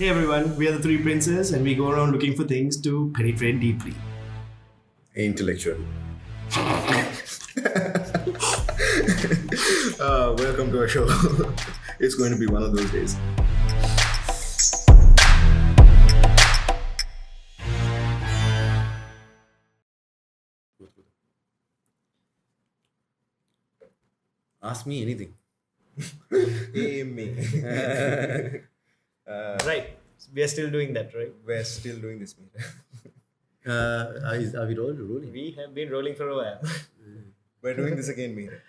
Hey everyone, we are the Three Princes and we go around looking for things to penetrate deeply. Intellectual. Welcome to our show. It's going to be one of those days. Ask me anything. Hey, me. Right, we are still doing that, right? We're still doing this meeting. Are we rolling? We have been rolling for a while. We're doing this again, meeting.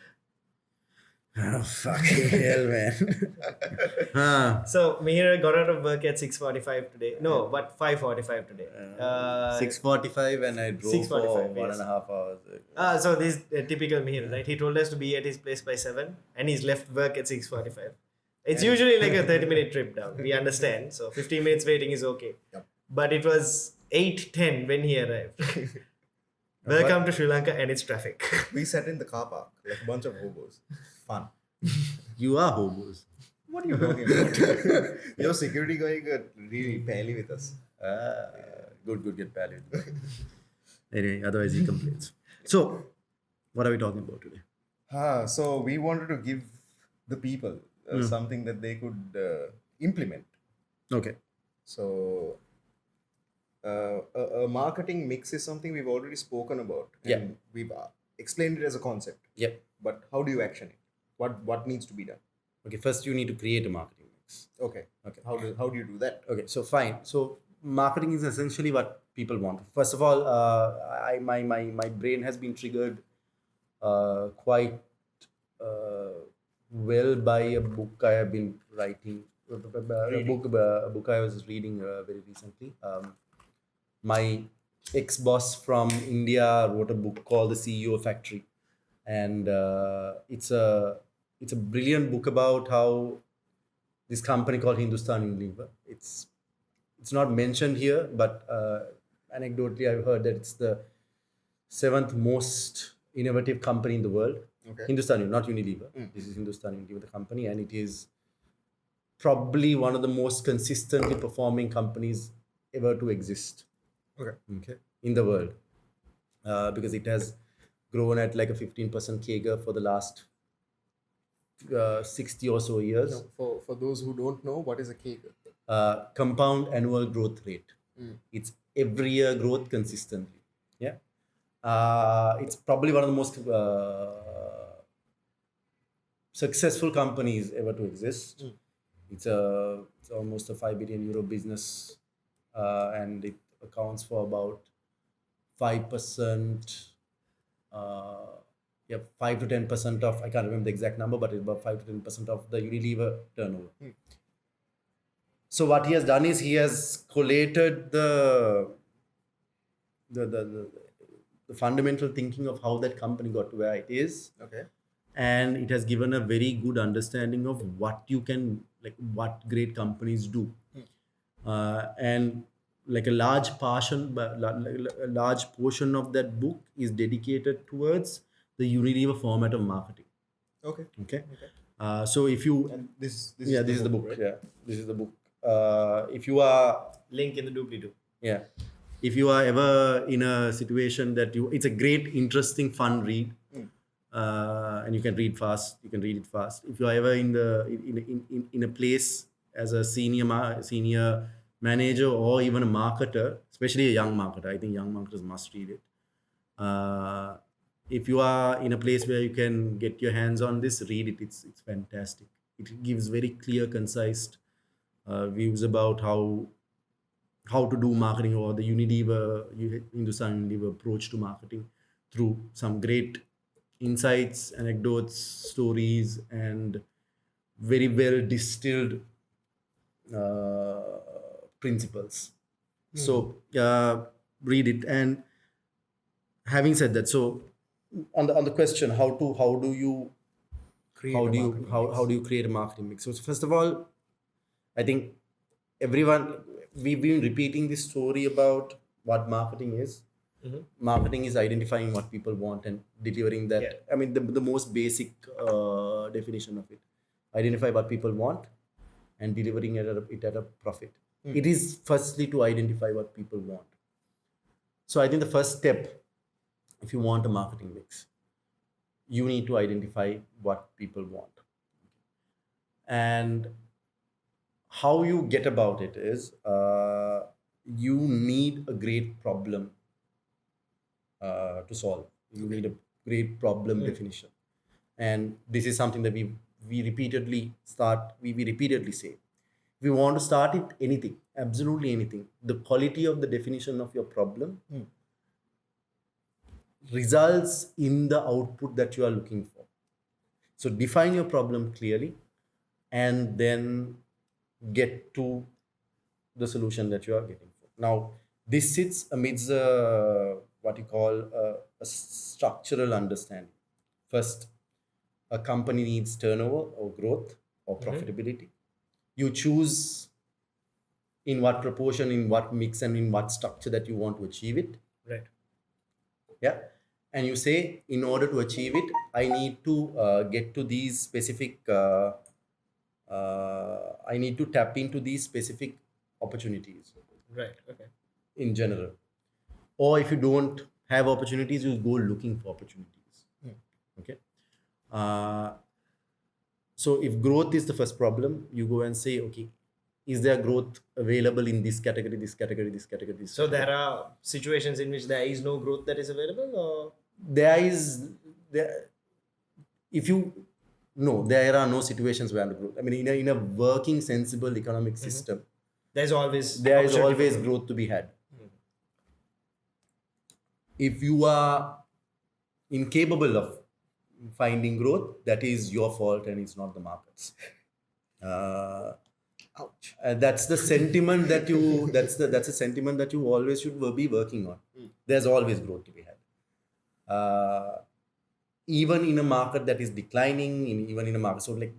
Oh, fucking hell, man. So Mihir got out of work at 6:45 today. No, but 5:45 today. 6:45 and I drove for 6:45, 1.5 hours. So this is typical Mihir, right? He told us to be at his place by 7 and he's left work at 6:45. It's usually like a 30-minute trip down. We understand. So 15 minutes waiting is okay. Yep. But it was 8:10 when he arrived. Welcome to Sri Lanka and its traffic. We sat in the car park like a bunch of hobos. Fun. You are hobos. What are you talking about? Your security guy got really pally with us. Good, get valid. Anyway, otherwise he complains. So, what are we talking about today? So we wanted to give the people something that they could implement. Okay. So a marketing mix is something we've already spoken about. Yeah. And we've explained it as a concept. Yep. But how do you action it? What needs to be done? Okay, first you need to create a marketing mix. Okay. Okay. How do you do that? Okay, so fine. So marketing is essentially what people want. First of all, my brain has been triggered quite well by a book I have been writing. A book I was reading very recently. My ex-boss from India wrote a book called The CEO Factory, and it's a brilliant book about how this company called Hindustan Unilever. It's not mentioned here, but anecdotally I've heard that it's the 7th most innovative company in the world. Okay. Hindustan, not Unilever. This is Hindustan Unilever, the company, and it is probably one of the most consistently performing companies ever to exist. Okay. In the world, because it has grown at like a 15% CAGR for the last 60 or so years. No, for those who don't know, what is a cake? Compound annual growth rate. It's every year growth consistently. Yeah. It's probably one of the most successful companies ever to exist. It's almost a 5 billion euro business, and it accounts for about 5%, 5 to 10% of, I can't remember the exact number, but it's about 5 to 10% of the Unilever turnover. So what he has done is he has collated the fundamental thinking of how that company got to where it is. Okay. And it has given a very good understanding of what what great companies do. And like a large portion of that book is dedicated towards the Unilever format of marketing. Okay. So if you, And this this is the book. right? Yeah, this is the book. If you are, Link in the doobly-doo. yeah, if you are ever in a situation that it's a great, interesting, fun read, and you can read fast. You can read it fast. If you are ever in a place as a senior manager or even a marketer, especially a young marketer, I think young marketers must read it. If you are in a place where you can get your hands on this, read it. It's fantastic. It gives very clear, concise views about how to do marketing, or the Hindustan Unilever approach to marketing through some great insights, anecdotes, stories, and very well distilled principles. So read it. And having said that, so on the question, how do you create a marketing mix? So first of all, I think we've been repeating this story about what marketing is. Marketing is identifying what people want and delivering that. Yeah. I mean, the most basic definition of it. Identify what people want and delivering it at a profit. It is firstly to identify what people want. So I think the first step, if you want a marketing mix, you need to identify what people want. And how you get about it is you need a great problem to solve. You need a great problem definition. And this is something that we repeatedly say. If we want to start it, anything, absolutely anything, the quality of the definition of your problem results in the output that you are looking for. So define your problem clearly and then get to the solution that you are getting for. Now, this sits amidst what you call a structural understanding. First, a company needs turnover or growth or profitability. You choose in what proportion, in what mix, and in what structure that you want to achieve it. Right. Yeah. And you say, in order to achieve it, I need to get to these specific, I need to tap into these specific opportunities. Right. Okay. In general. Or if you don't have opportunities, you go looking for opportunities. Okay. So if growth is the first problem, you go and say, okay, is there growth available in this category, this category, this category, this So category? there are situations in which there is no growth that is available, or There are no situations where the growth. I mean, in a working, sensible economic system, there is always growth to be had. If you are incapable of finding growth, that is your fault and it's not the market's. Ouch. That's the sentiment that you. That's a sentiment that you always should be working on. There's always growth to be had. Even in a market that is declining, even in a market, so like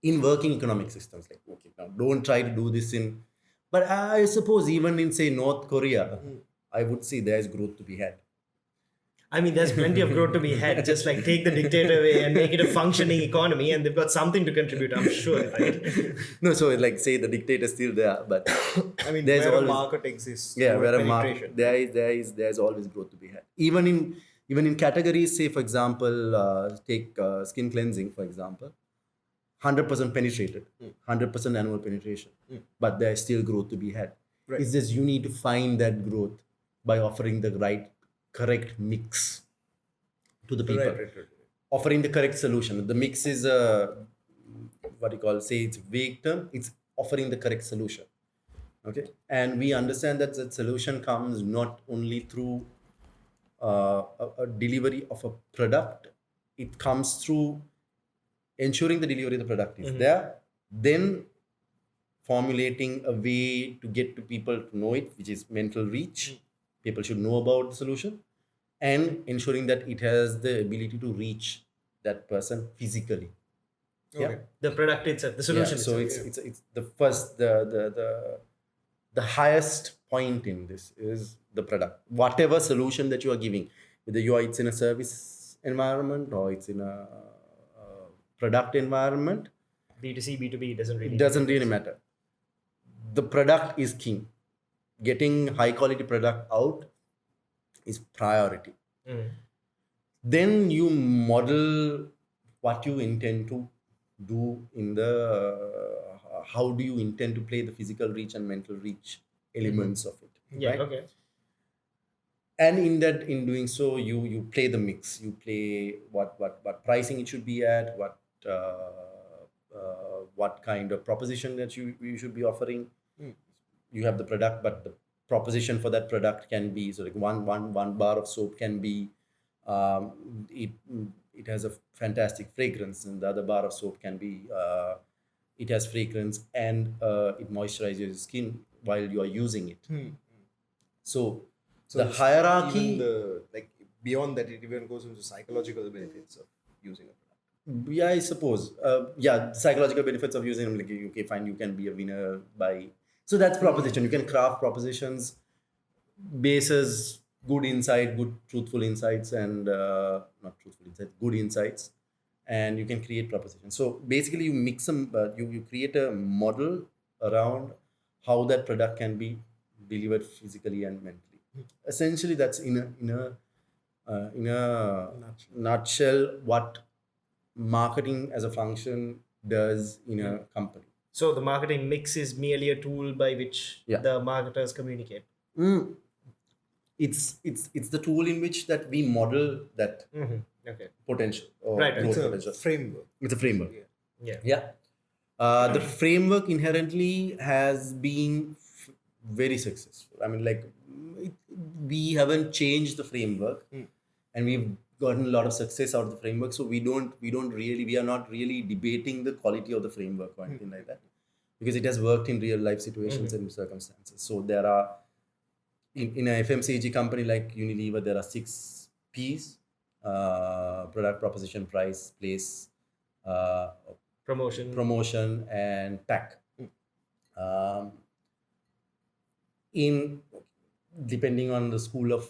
in working economic systems, like okay, now don't try to do this in. But I suppose even in say North Korea, I would say there is growth to be had. I mean, there's plenty of growth to be had. Just like take the dictator away and make it a functioning economy, and they've got something to contribute, I'm sure, right? No, so like say the dictator is still there, but I mean, there's where always, a market exists, yeah, where a penetration. market there's always growth to be had. Even in categories, say for example, take skin cleansing for example, 100% penetrated, 100% annual penetration, but there's still growth to be had. Right. It's just you need to find that growth by offering the correct mix to the people. Right. Offering the correct solution. The mix is what you call, say it's vague term, it's offering the correct solution. Okay. And we understand that the solution comes not only through a delivery of a product, it comes through ensuring the delivery of the product is there, then formulating a way to get to people to know it, which is mental reach. People should know about the solution, and ensuring that it has the ability to reach that person physically. Okay. The product itself, the solution So itself. it's the first the highest point in this is the product. Whatever solution that you are giving, whether it's in a service environment or it's in a product environment, B2C, B2B doesn't really it doesn't really matter. The product is king. Getting high quality product out is priority. Then you model what you intend to do in the how do you intend to play the physical reach and mental reach elements of it. Yeah, right? okay. And in doing so, you play the mix. You play what pricing it should be at, what kind of proposition that you should be offering. You have the product, but the proposition for that product can be so like one bar of soap can be it has a fantastic fragrance, and the other bar of soap can be it has fragrance and it moisturizes your skin while you are using it. So the hierarchy, even beyond that, it even goes into psychological benefits of using a product. Yeah, I suppose. Psychological benefits of using them. Like, okay, fine, you can be a winner by. So that's proposition. You can craft propositions, bases good insight, good truthful insights, and not truthful insights, good insights, and you can create propositions. So basically, you mix them. You create a model around how that product can be delivered physically and mentally. Essentially, that's in a nutshell what marketing as a function does in a company. So the marketing mix is merely a tool by which Yeah. the marketers communicate. It's the tool in which that we model that Okay. potential or Right, growth It's a potential. framework. It's a framework. Yeah. Yeah. The framework inherently has been very successful. I mean, like, we haven't changed the framework, and we've gotten a lot of success out of the framework. So we are not really debating the quality of the framework or anything like that, because it has worked in real life situations and circumstances. So there are in a FMCG company like Unilever, there are 6 P's: product, proposition, price, place, promotion, and pack. In depending on the school of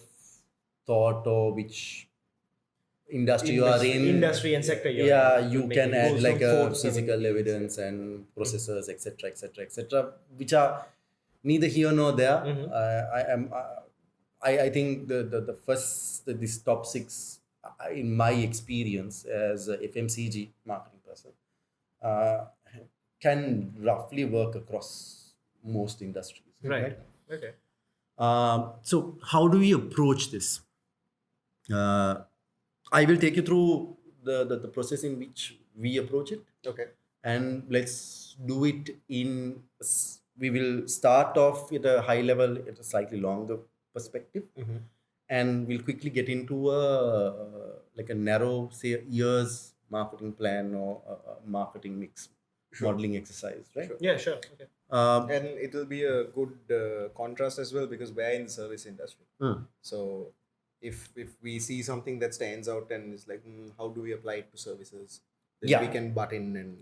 thought or which industry you are in, Industry and sector you're yeah, in, you will can make it add goes like from a 4 to 7 physical Ps, evidence and processors, etc., which are neither here nor there. I think the first this top 6 in my experience as a FMCG marketing person can roughly work across most industries. Right. Okay. So how do we approach this? I will take you through the process in which we approach it. Okay. And let's do it we will start off at a high level, at a slightly longer perspective, and we'll quickly get into a narrow, say, years marketing plan or a marketing mix modeling exercise, right? Sure. Yeah, sure. Okay. And it will be a good contrast as well, because we're in the service industry. So if we see something that stands out and it's like, how do we apply it to services? Then we can butt in and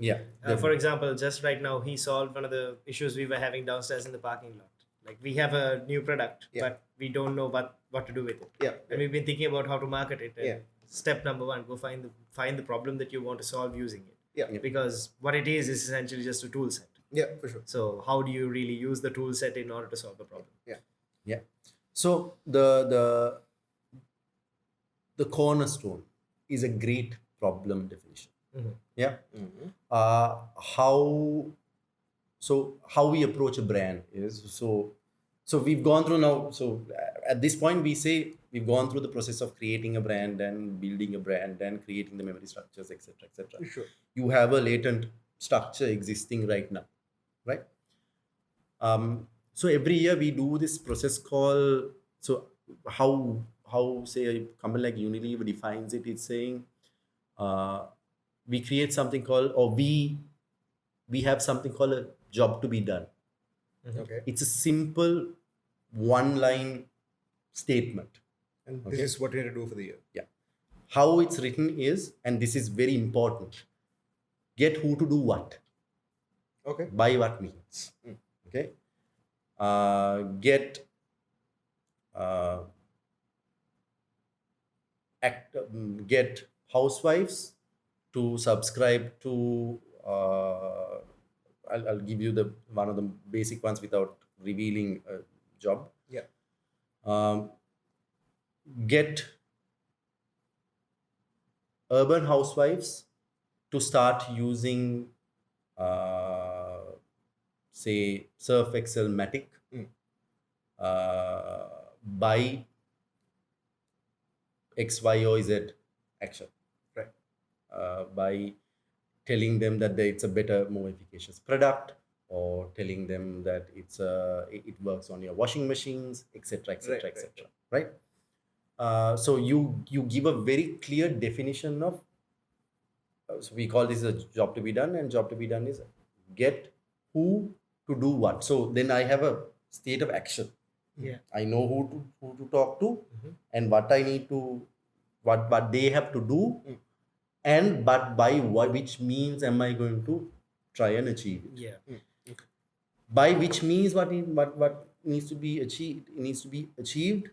For example, just right now, he solved one of the issues we were having downstairs in the parking lot. Like, we have a new product, but we don't know what to do with it. Yeah. And we've been thinking about how to market it. And Yeah. Step number 1, go find the problem that you want to solve using it. Yeah. Because what it is essentially just a tool set. Yeah, for sure. So how do you really use the tool set in order to solve the problem? Yeah. So the cornerstone is a great problem definition. Yeah. How we approach a brand is so we've gone through now. So at this point, we say we've gone through the process of creating a brand and building a brand and creating the memory structures, etc. Sure. You have a latent structure existing right now, right? So every year we do this process called, so how say a company like Unilever defines it, it's saying we create something called, or we have something called a job to be done. Okay. It's a simple one-line statement. And this is what we're going to do for the year. Yeah. How it's written is, and this is very important, get who to do what. Okay. By what means. Okay. Get housewives to subscribe to I'll give you one of the basic ones without revealing a job. Yeah. Get urban housewives to start using say Surf Excel Matic by X, Y, or Z action. Right. By telling them that it's a better, more efficacious product, or telling them that it works on your washing machines, etc., right? So you give a very clear definition of. So we call this a job to be done, and job to be done is get who to do what. So then I have a state of action. Yeah. I know who to talk to, and what I need to, what they have to do, and but by which means am I going to try and achieve it? Yeah. By which means what needs to be achieved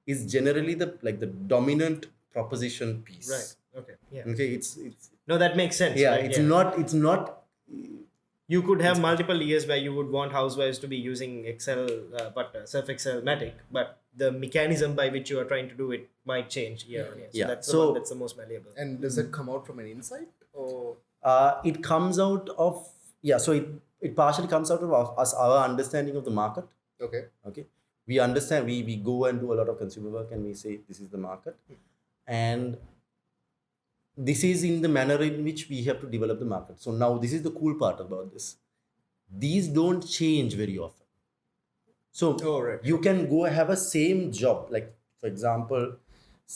is generally the dominant proposition piece. Right. Okay. Yeah. Okay. It's No, that makes sense. yeah. Right? It's not. You could have multiple years where you would want housewives to be using Excel, Surf Excel Matic, but the mechanism by which you are trying to do it might change year on year. So Yeah. that's the So- one that's the most malleable. And does it come out from an insight or? It comes out of, so it partially comes out of us, our understanding of the market. Okay. Okay. We understand, we go and do a lot of consumer work and we say this is the market. And this is in the manner in which we have to develop the market. So now this is the cool part about this. These don't change very often. So Oh, right. you can go have a same job, like for example,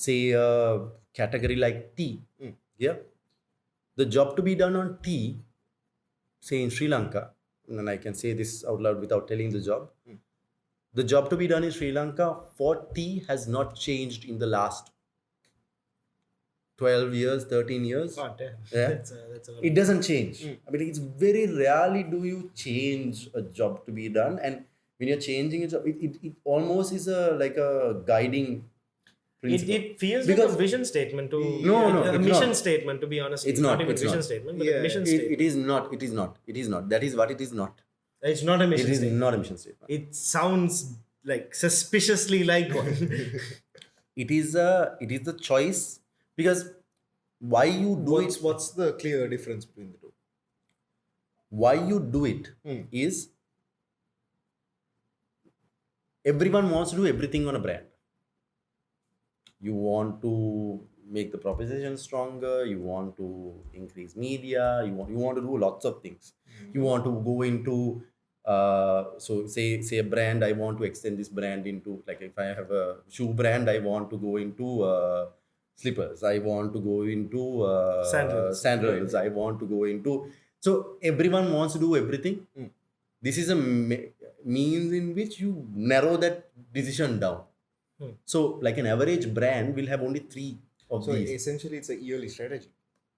say a category like tea. Yeah. The job to be done on tea, say in Sri Lanka, and I can say this out loud without telling the job. The job to be done in Sri Lanka for tea has not changed in the last 12 years, 13 years. God damn. Yeah. That's a lot. It doesn't change. I mean, it's very rarely do you change a job to be done. And when you're changing a job, it almost is like a guiding principle. It feels Because- like a vision statement to No, a it's mission not. statement, to be honest. It's with you. not, even it's vision not. statement, but Yeah, a mission It statement. is not. It is not. It is not. That is what it is not. It's not a It mission is statement. not a mission statement. It sounds like suspiciously like one. It is the choice, because why you do it, What's the clear difference between the two? why you do it is everyone wants to do everything on a brand. You want to make the proposition stronger, you want to increase media, you want to do lots of things. You want to go into so say a brand, I want to extend this brand into, like if I have a shoe brand, I want to go into slippers, I want to go into sandals, I want to go into, so everyone wants to do everything. This is a means in which you narrow that decision down. So like an average brand will have only 3 of So these. essentially, it's a yearly strategy.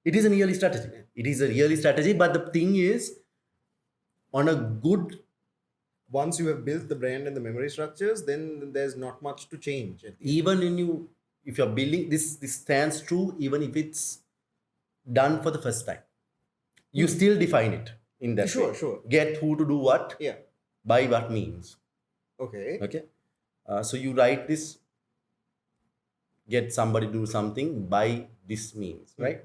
It is a yearly strategy. It is a yearly strategy, but the thing is, on a good, Once you have built the brand and the memory structures, then there's not much to change. even if you're building this stands true even if it's done for the first time. You still define it in that Sure, way. sure. Get who to do what, Yeah. by what means. Okay. Okay. So you write this, get somebody to do something by this means, right?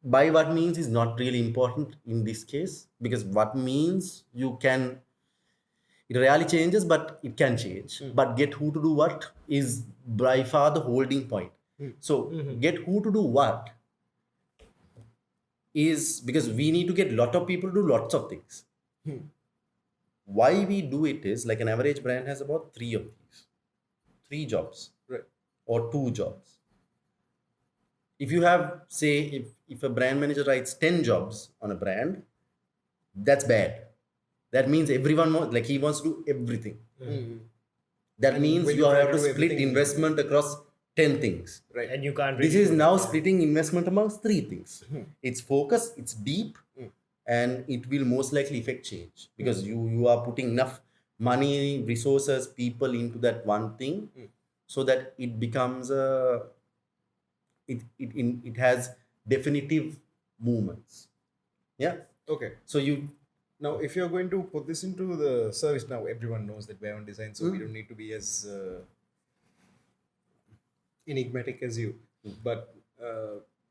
By what means is not really important in this case, because what means it rarely changes, but it can change. But get who to do what is by far the holding point. So get who to do what is because we need to get lot of people to do lots of things. Why we do it is, like an average brand has about 3 of these. 3 jobs. Right. Or 2 jobs. If you have, say, if a brand manager writes 10 jobs on a brand, that's bad. That means everyone he wants to do everything. That And means when you you try have to to do split everything- investment across 10 things. Right. And you can't This really is do now that. splitting investment amongst 3 things. It's focus, it's deep, and it will most likely affect change, because you are putting enough money, resources, people into that one thing, so that it becomes it has definitive movements. Yeah. Okay. So you Now, if you're going to put this into the service, now everyone knows that we're on design, so we don't need to be as enigmatic as you. But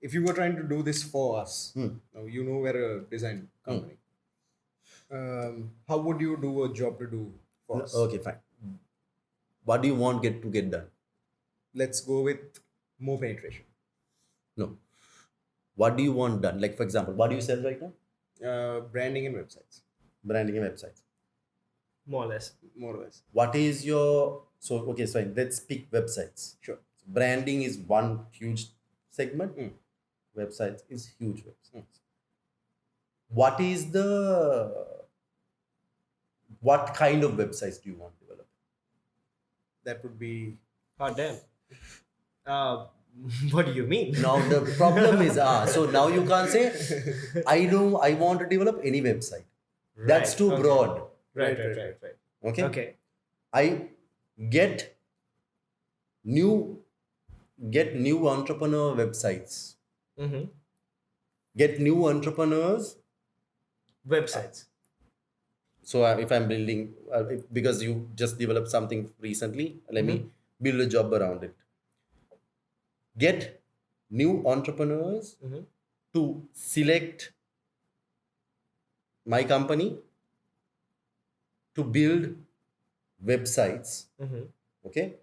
if you were trying to do this for us, now you know we're a design company. How would you do a job to do for us? okay, fine. What do you want to get done? Let's go with more penetration. No. What do you want done? Like, for example, what do you sell right now? Branding and websites, Branding and websites. more or less. more or less. What is your okay, so let's pick websites. Sure. Branding is one huge segment. Websites is huge websites. What kind of websites do you want to develop? That would be Oh damn. What do you mean? Now the problem is so now you can't say I want to develop any website. That's Right, too okay. broad. Right. Okay. Okay. I get new entrepreneur websites Mm-hmm. Get new entrepreneurs. Websites. So if I'm building, because you just developed something recently, let me Mm-hmm. build a job around it. Get new entrepreneurs Mm-hmm. to select my company to build websites, Mm-hmm. okay,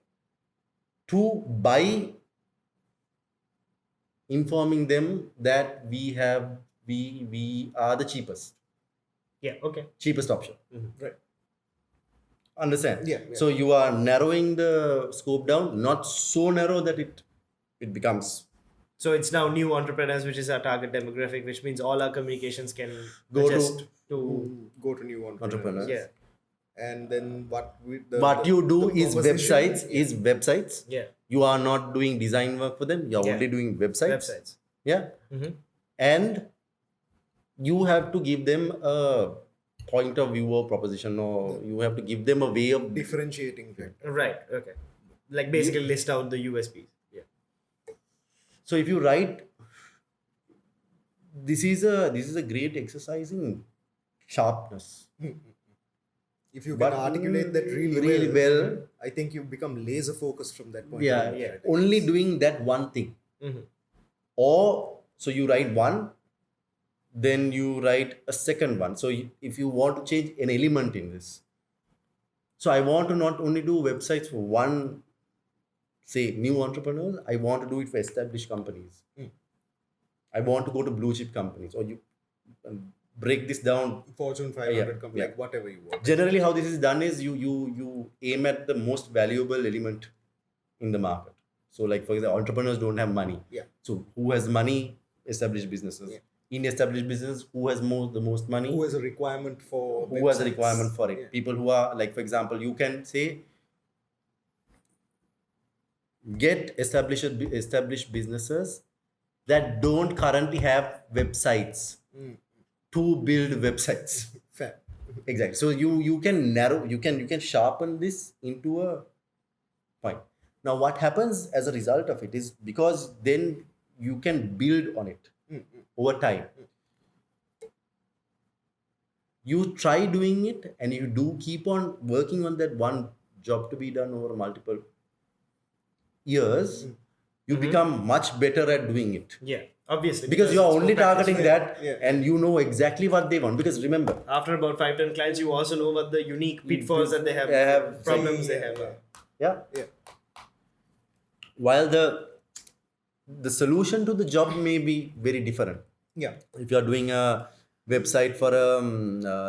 to buy, informing them that we are the Yeah. Okay. cheapest option. Right. Understand? Yeah, yeah. So you are narrowing the scope down, not so narrow that it becomes So it's now new entrepreneurs, which is our target demographic, which means all our communications can Go to- adjust to Go to new entrepreneurs. yeah, And then what what you do the is conversation- websites is websites. yeah, You are not doing design work for them. You are Yeah. only doing websites. websites. Yeah. Mm-hmm. And you have to give them a point of view or proposition, or you have to give them a way of differentiating factor. Right. Okay. Like basically list out the USPs. Yeah. So if you write, this is a great exercise in sharpness. If you But, can articulate that really well, I think you become laser focused from that point. Yeah, on, yeah. right? only doing that one thing. Mm-hmm. Or so you write one, then you write a second one. So if you want to change an element in this, so I want to not only do websites for one, say, new entrepreneurs, I want to do it for established companies. I want to go to blue chip companies, or you break this down. Fortune 500 Yeah, company, yeah. like whatever you want. Generally, how this is done is you aim at the most valuable element in the market. So, like for example, entrepreneurs don't have money. Yeah. So, who has money? Established businesses. Yeah. In established business, who has the most money? Who has a requirement for Who has a websites? requirement for it? Yeah. People who are, like for example, you can say, get established businesses that don't currently have websites to build websites. Fair. Exactly. So you can narrow, you can sharpen this into a point. Now what happens as a result of it is, because then you can build on it over time. You try doing it, and you do keep on working on that one job to be done over multiple years, you become much better at doing it. Yeah. Obviously. Because you are it's only more practice. targeting that, Yeah. and you know exactly what they want. Because remember, After about 5-10 clients, you also know what the unique pitfalls that they have, They have- problems they Yeah, have. yeah. yeah. Yeah. While the solution to the job may be very different. Yeah. If you are doing a website for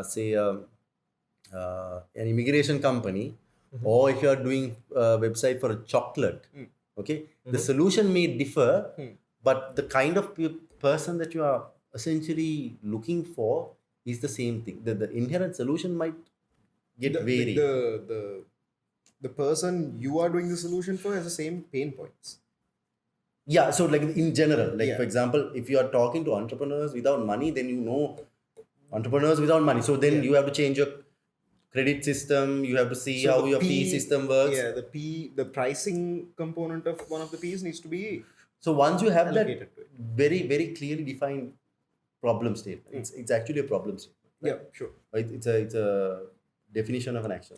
say an immigration company, or if you are doing a website for a chocolate, okay, the solution may differ, but the kind of person that you are essentially looking for is the same thing. The inherent solution might get varied. The person you are doing the solution for has the same pain points. Yeah, so like in general, like Yeah. for example, if you are talking to entrepreneurs without money, then you know entrepreneurs without money. So then you have to change your credit system. You have to see So how the your fee system works. Yeah, the pricing component of one of the P's needs to be So once you have that allocated to it. very, very clearly defined problem statement, it's actually a problem statement. Yeah, sure. Right? It's a definition of an action.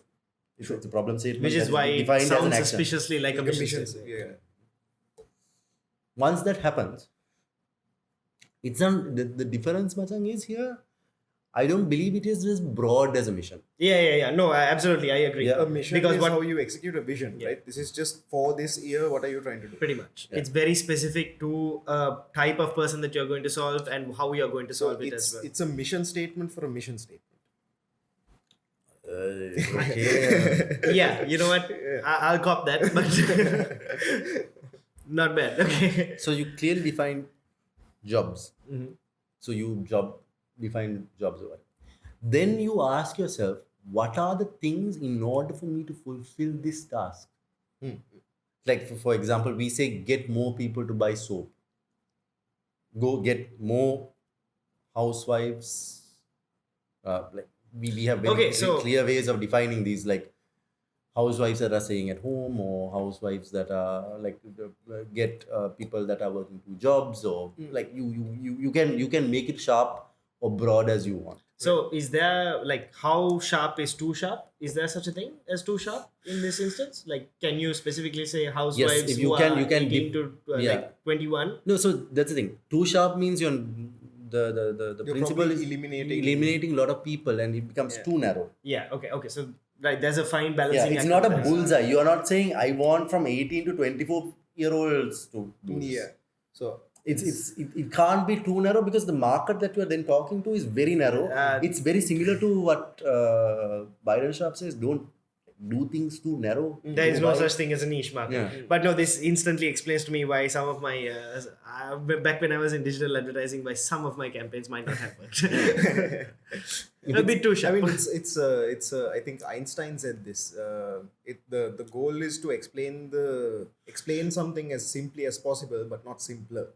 It's a problem statement. Which is that why it defined as an sounds action. suspiciously like a mission Ambitions, statement. yeah. Once that happens, it's not the difference, Machang, is here. I don't believe it is as broad as a mission. Yeah. No, absolutely, I agree. Yeah. A mission Because is what how you execute a vision, right? This is just for this year. What are you trying to do? pretty much it's very specific to a type of person that you're going to solve and how you're going to So solve it as well. it's a mission statement for a mission statement. Okay. Yeah, you know what? I'll cop that, but not bad. Okay. So you clearly define jobs. Mhm. So you define jobs over. Then you ask yourself, what are the things in order for me to fulfill this task? Like for example, we say get more people to buy soap. Go get more housewives. Like we have very Okay, so- clear ways of defining these. Like housewives that are staying at home, or housewives that are like get people that are working two jobs, or like you can make it sharp or broad as you want. So is there like how sharp is too sharp? Is there such a thing as too sharp in this instance? Like, can you specifically say housewives if you who can- are you can 18 dip- to yeah. like 21? No, so that's the thing. Too sharp means the You're principle probably is eliminating a lot of people, and it becomes too narrow. Yeah. Okay. So right, there's a fine Yeah, balancing. it's act not a there. bullseye. You are not saying I want from 18 to 24-year-olds to do this. Yeah. So It can't be too narrow, because the market that you are then talking to is very narrow. It's very similar to what Byron Sharp says. Don't do things too narrow. There is no such thing as a niche market. Yeah. But no, this instantly explains to me why some of my back when I was in digital advertising, why some of my campaigns might not have worked. A bit too I sharp. mean, it's I think Einstein said this. The goal is to explain something as simply as possible, but not simpler.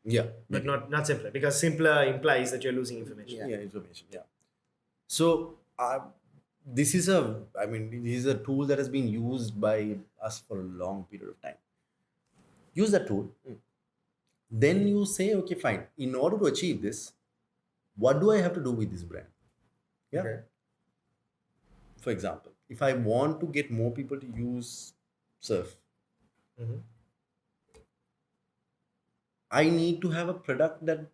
Yeah. but not simpler, because simpler implies that you're losing information. Yeah, information. Yeah. So this is a tool that has been used by us for a long period of time. Use that tool. Then you say, okay, fine. In order to achieve this, what do I have to do with this brand? Yeah. Okay. For example, if I want to get more people to use Surf, Mhm. I need to have a product that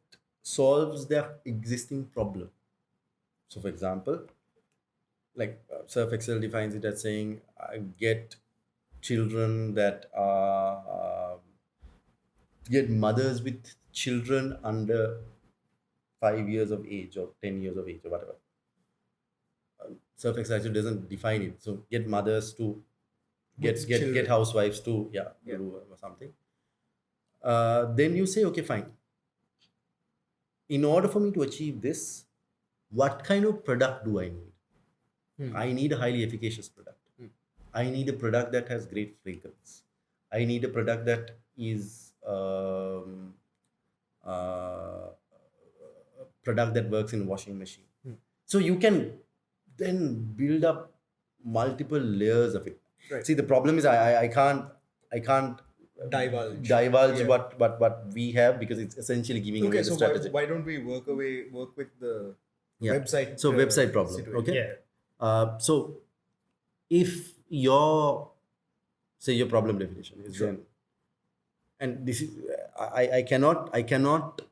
solves their existing problem. So, for example, like Surf Excel defines it as saying, I get children that are get mothers with children under 5 years of age or 10 years of age or whatever. Surf Excel actually doesn't define it. So, get mothers to get children. housewives to do something. Then you say, okay, fine. In order for me to achieve this, what kind of product do I need? I need a highly efficacious product. I need a product that has great fragrance. I need a product that is a product that works in a washing machine. So you can then build up multiple layers of it. Right. See, the problem is I can't Divulge. divulge what we have, because it's essentially giving away Okay, the so strategy. why don't we work with the Yeah. website? So website problem. situation. Okay. Yeah. So if your problem definition is Sure. then, and this is I cannot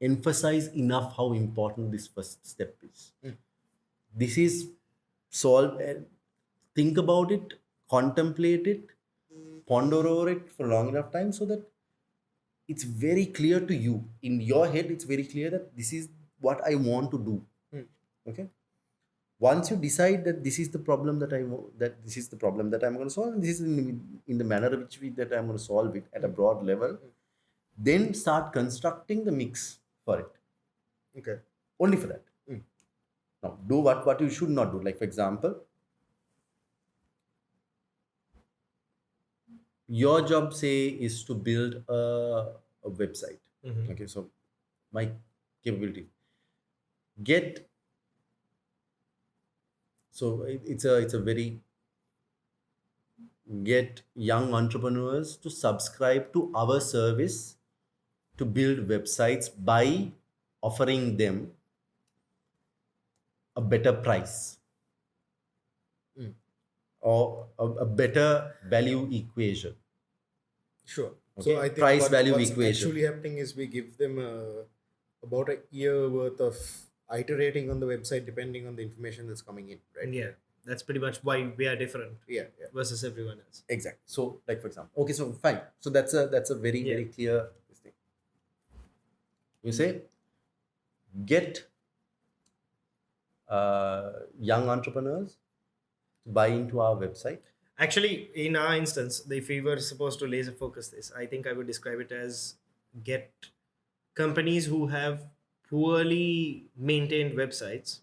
emphasize enough how important this first step is. This is think about it, contemplate it, ponder over it for long enough time, so that it's very clear to you. In your head, it's very clear that this is what I want to do. Okay. Once you decide that this is the problem that I'm going to solve, and this is in the manner in which that I'm going to solve it at a broad level, then start constructing the mix for it. Okay. Only for that. Now, do what you should not do. Like, for example, your job, say, is to build a website. Okay, so my capability, it's a very, get young entrepreneurs to subscribe to our service to build websites by offering them a better price or a better value equation. Sure. Okay. So I think Price value what's equation. actually happening is we give them about a year worth of iterating on the website depending on the information that's coming in, right? Yeah, that's pretty much why we are different Yeah. versus everyone else. Exactly. So, like, for example, okay, so fine. So that's a very very clear thing. You say, get young entrepreneurs to buy into our website. Actually, in our instance, if we were supposed to laser focus this, I think I would describe it as get companies who have poorly maintained websites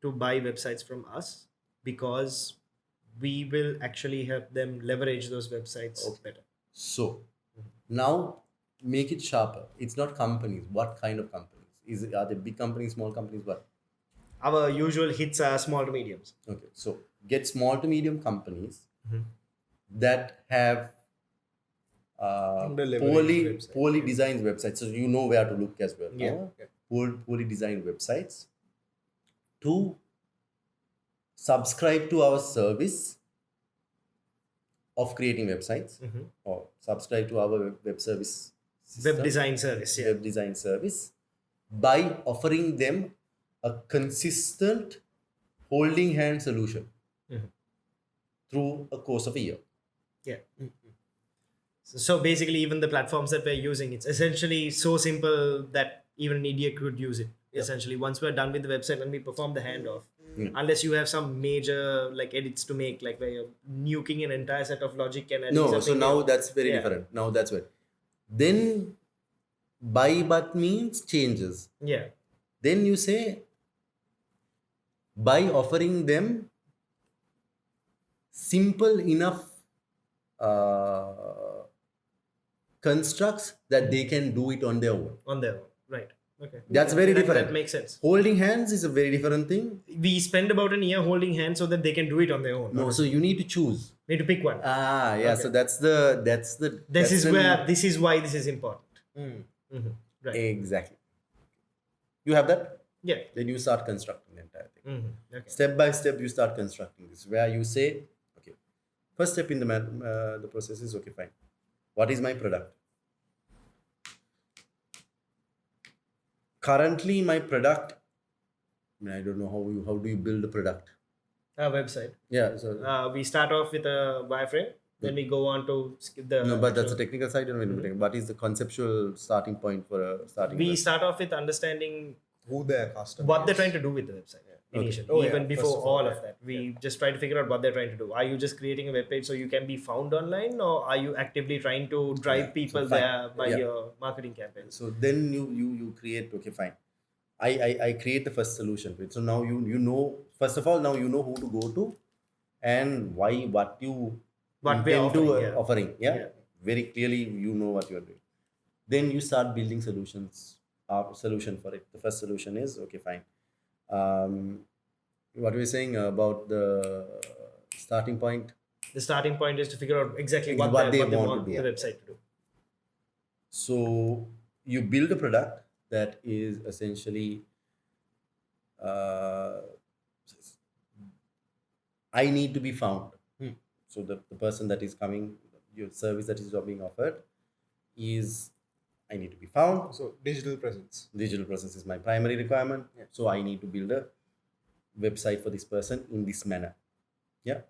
to buy websites from us, because we will actually help them leverage those websites better. So now make it sharper. It's not companies. What kind of companies? Are they big companies, small companies? What? Our usual hits are small to mediums. Okay. So get small to medium companies Mhm. that have Under-leveraged website. poorly designed websites. So you know where to look as well. Yeah. no? Yeah. Poorly designed websites to subscribe to our service of creating websites Mhm. or subscribe to our web service system, Web design service. Yeah. web design service by offering them a consistent holding hand solution Mhm. through a course of a year. Yeah. So basically, even the platforms that we're using, it's essentially so simple that even an idiot could use it. Essentially, once we're done with the website and we perform the handoff, unless you have some major like edits to make, like where you're nuking an entire set of logic and adding No, so something now new. that's very Yeah. different. Now that's what. Then buy but means changes. Yeah. Then you say by offering them simple enough constructs that they can do it on their own. On their own. Right. Okay. That's very different. That makes sense. Holding hands is a very different thing. We spend about a year holding hands so that they can do it on their own. No, so you need to choose. Need to pick one. Ah, yeah. Okay. So that's the This is why this is important. Mhm. Right. Exactly. You have that. Yeah. Then you start constructing the entire thing. Okay. Step by step, you start constructing this. Where you say, okay, first step in the process is okay, fine. What is my product? Currently, my product. I don't know how do you build a product. Our website. Yeah. So We start off with a wireframe, then we go on to skip the. no, but that's the technical side. What is the conceptual starting point for a starting? We website? start off with understanding Who their customer what they're is. trying to do with the website initially. Oh, yeah. Even before First of all, all yeah. of that, we just try to figure out what they're trying to do. Are you just creating a web page so you can be found online, or are you actively trying to drive people so fine. there by Yeah. your marketing campaigns? So then you create, okay, fine. I create the first solution to it. So now you know, first of all, now you know who to go to and why, what you What we are intend to offering, yeah. offering. Yeah? Yeah. Very clearly you know what you are doing. Then you start building solution for it. The first solution is, okay, fine. What were you saying about the starting point? The starting point is to figure out exactly what, What they they want want to the do. website to do. So you build a product that is essentially I need to be found. So the person that is coming, your service that is being offered is I need to be found. So digital presence. Digital presence is my primary requirement. Yeah. So I need to build a website for this person in this manner. Yeah.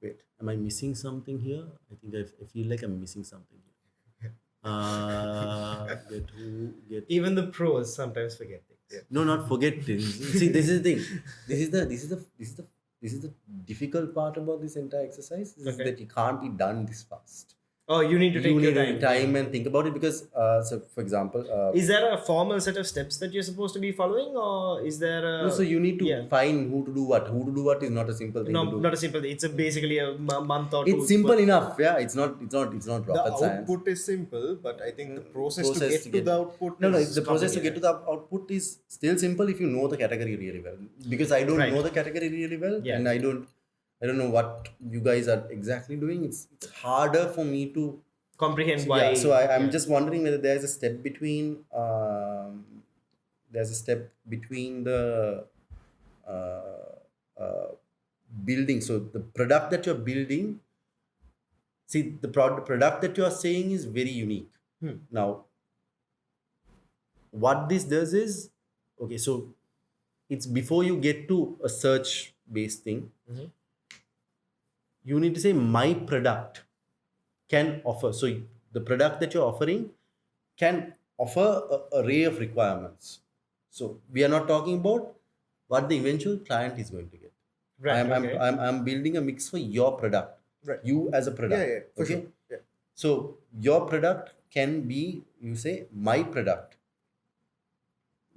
Wait, am I missing something here? I think I feel like I'm missing something here. Get Even the pros sometimes forget things. No, not forget things. See, this is the thing. This is the difficult part about this entire exercise is Okay. that it can't be done this fast. Oh, you need to take You your need time. time and think about it because, so for example, Is there a formal set of steps that you're supposed to be following, or is there a? no, so you need to yeah. find who to do what. Who to do what is not a simple thing No, to do. not a simple. It's basically a month or two. It's simple enough. Yeah, it's not The rocket science. output is simple, but I think the process to Process get to to get- the output No, is the process to get to complicated. the output is still simple if you know the category really well. Because I don't Right. know the category really well, Yeah. and I don't know what you guys are exactly doing. It's harder for me to comprehend why. Yeah, so I'm just wondering whether there's a step between the building. So the product that you're building, see the product that you're saying is very unique. Now, what this does is, okay, so it's before you get to a search based thing, you need to say my product can offer. So the product that you're offering can offer an array of requirements. So we are not talking about what the eventual client is going to get. Right, okay. I'm building a mix for your product. Right. You as a product. Yeah, for okay. sure. Yeah. So your product can be, you say, my product.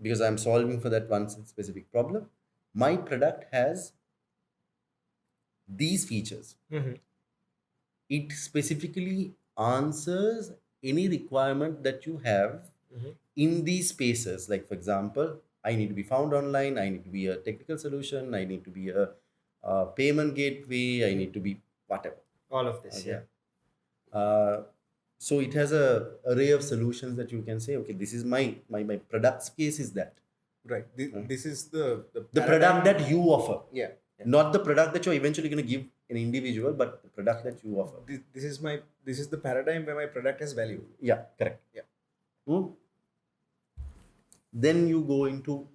Because I'm solving for that one specific problem. My product has these features. Mhm. It specifically answers any requirement that you have in these spaces. Like, for example, I need to be found online. I need to be a technical solution. I need to be a payment gateway, I need to be whatever. All of this. Okay. Yeah. So it has a array of solutions that you can say, okay, this is my product's case is that. Right. This is the The product that you offer. Yeah. Not the product that you're eventually going to give an individual, but the product that you offer. This is the paradigm where my product has value. Yeah, correct. Yeah. Then you go into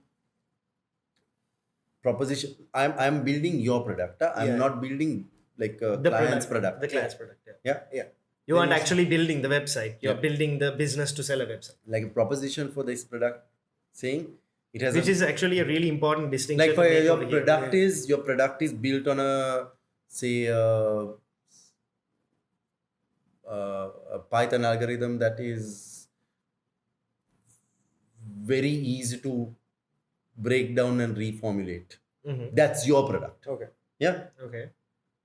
proposition. I'm building your product. I'm not building like a client's product. The client's product. Yeah. Yeah. You aren't actually building the website. You're building the business to sell a website. Like a proposition for this product, saying it has Which is actually a really important distinction. like for to make your over here. product is your product is built on a say a Python algorithm that is very easy to break down and reformulate. Mhm. That's your product. Okay. Yeah. Okay.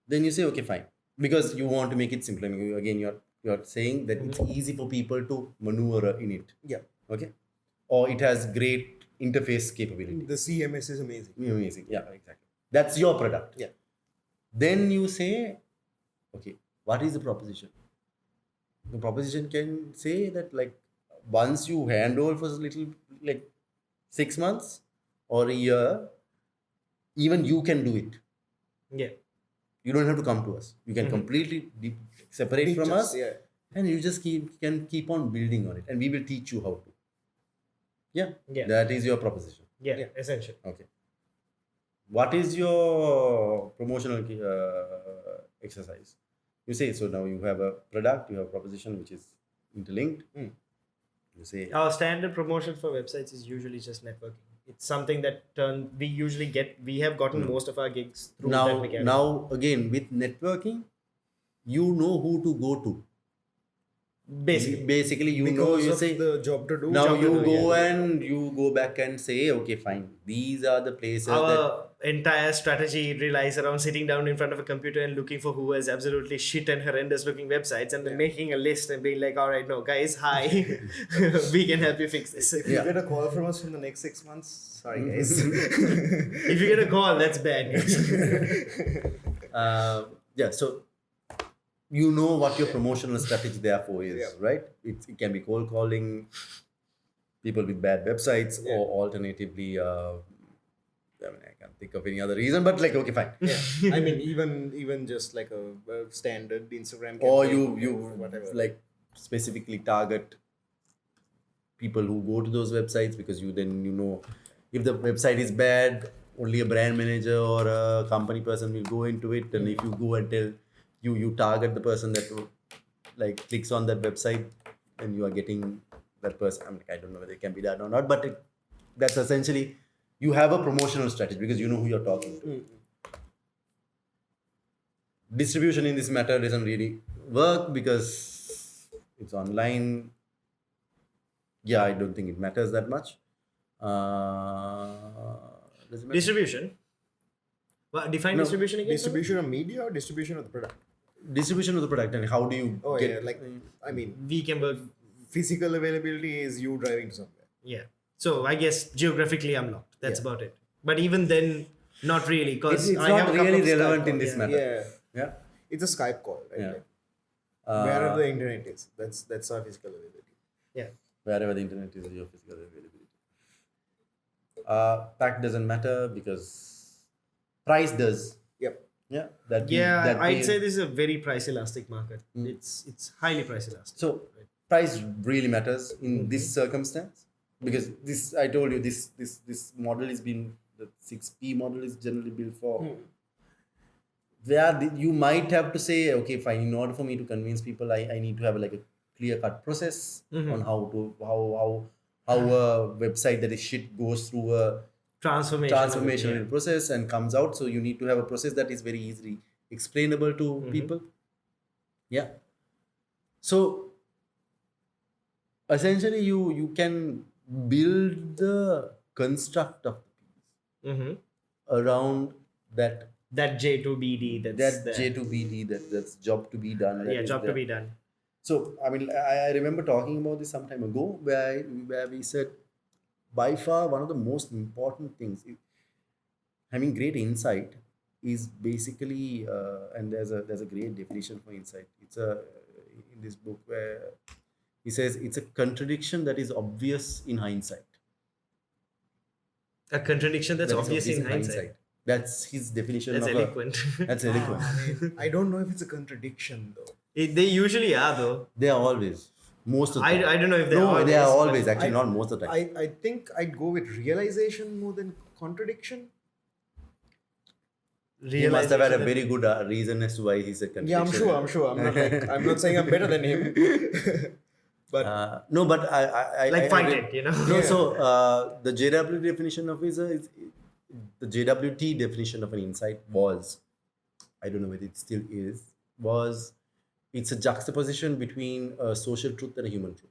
Then you say okay, fine, because you want to make it simple. I mean, again, you're saying that it's easy for people to maneuver in it. Yeah. Okay. Or it has great interface capability. The CMS is amazing. Amazing. Yeah, exactly. That's your product. Yeah. Then you say, okay, what is the proposition? The proposition can say that like once you hand over for a little like 6 months or a year, even you can do it. Yeah. You don't have to come to us. You can completely separate from us, Yeah. and you just can keep on building on it, and we will teach you how to. Yeah. Yeah. That is your proposition. Yeah. Essentially. Okay. What is your promotional exercise? You say, so now you have a product, you have a proposition which is interlinked. You say, Our standard promotion for websites is usually just networking. It's something that we have gotten most of our gigs through that mechanism. now again with networking, you know who to go to. Basically, you know, Because you of say the job to do. now job to you do, go and you go back and say, okay, fine. These are the places that Our entire strategy relies around sitting down in front of a computer and looking for who has absolutely shit and horrendous looking websites, and then making a list and being like, all right, no, guys, hi, we can help you fix this. If you get a call from us from the next 6 months, sorry guys. If you get a call, that's bad. yeah, so you know what your promotional strategy therefore is, right? It can be cold calling people with bad websites, or alternatively, I mean, I can't think of any other reason, but like, okay, fine. Yeah. I mean, even just like a standard Instagram Or campaign you whatever. like specifically target people who go to those websites, because you know if the website is bad, only a brand manager or a company person will go into it, and if you go and tell you target the person that like clicks on that website, and you are getting that person. I'm like, I don't know whether it can be that or not, but that's essentially you have a promotional strategy because you know who you're talking to. Distribution in this matter doesn't really work because it's online. Yeah, I don't think it matters that much. Does it matter? Distribution. Well, define distribution again. Distribution of media or distribution of the product? Distribution of the product, and how do you Oh get yeah, like I mean, We can work. physical availability is you driving to somewhere. Yeah. So I guess geographically I'm locked. That's Yeah. about it. But even then, not really, because it's I have not a couple really of Skype relevant in calls. this matter. Yeah, Yeah. it's a Skype call, right? Yeah. Like, wherever the internet is, that's our physical availability. Yeah. Wherever the internet is, your physical availability. Pack doesn't matter because price does. Yep. Yeah. I'd say this is a very price elastic market. It's highly price elastic. So price really matters in this circumstance, because this, I told you, this model is been, the 6P model is generally built for where you might have to say, okay, fine, in order for me to convince people, I need to have like a clear cut process on how a website that is shit goes through a transformational process and comes out. So you need to have a process that is very easily explainable to people. Yeah. So essentially you can build the construct of the piece around that J2BD. That's J2BD, that's job to be done. yeah, job to be done. So, I mean, I remember talking about this some time ago where we said, by far, one of the most important things, having great insight, is basically, and there's a great definition for insight. It's in this book where he says it's a contradiction that is obvious in hindsight. A contradiction that's That is obvious in hindsight. That's his definition. That's of eloquent. That's eloquent. I mean, I don't know if it's a contradiction though. They usually are, though. They are always. Most of the time. I don't know if they No, are. they are always, always. but Actually, not most of the time. I think I'd go with realization more than contradiction. He must have had a realization very good reason as to why he said Yeah, contradiction. I'm sure. I'm not saying I'm better than him. But No, but I like find I, it, you know. No, so the JW definition of is the JWT definition of an insight was, I don't know whether it still is, was it's a juxtaposition between a social truth and a human truth.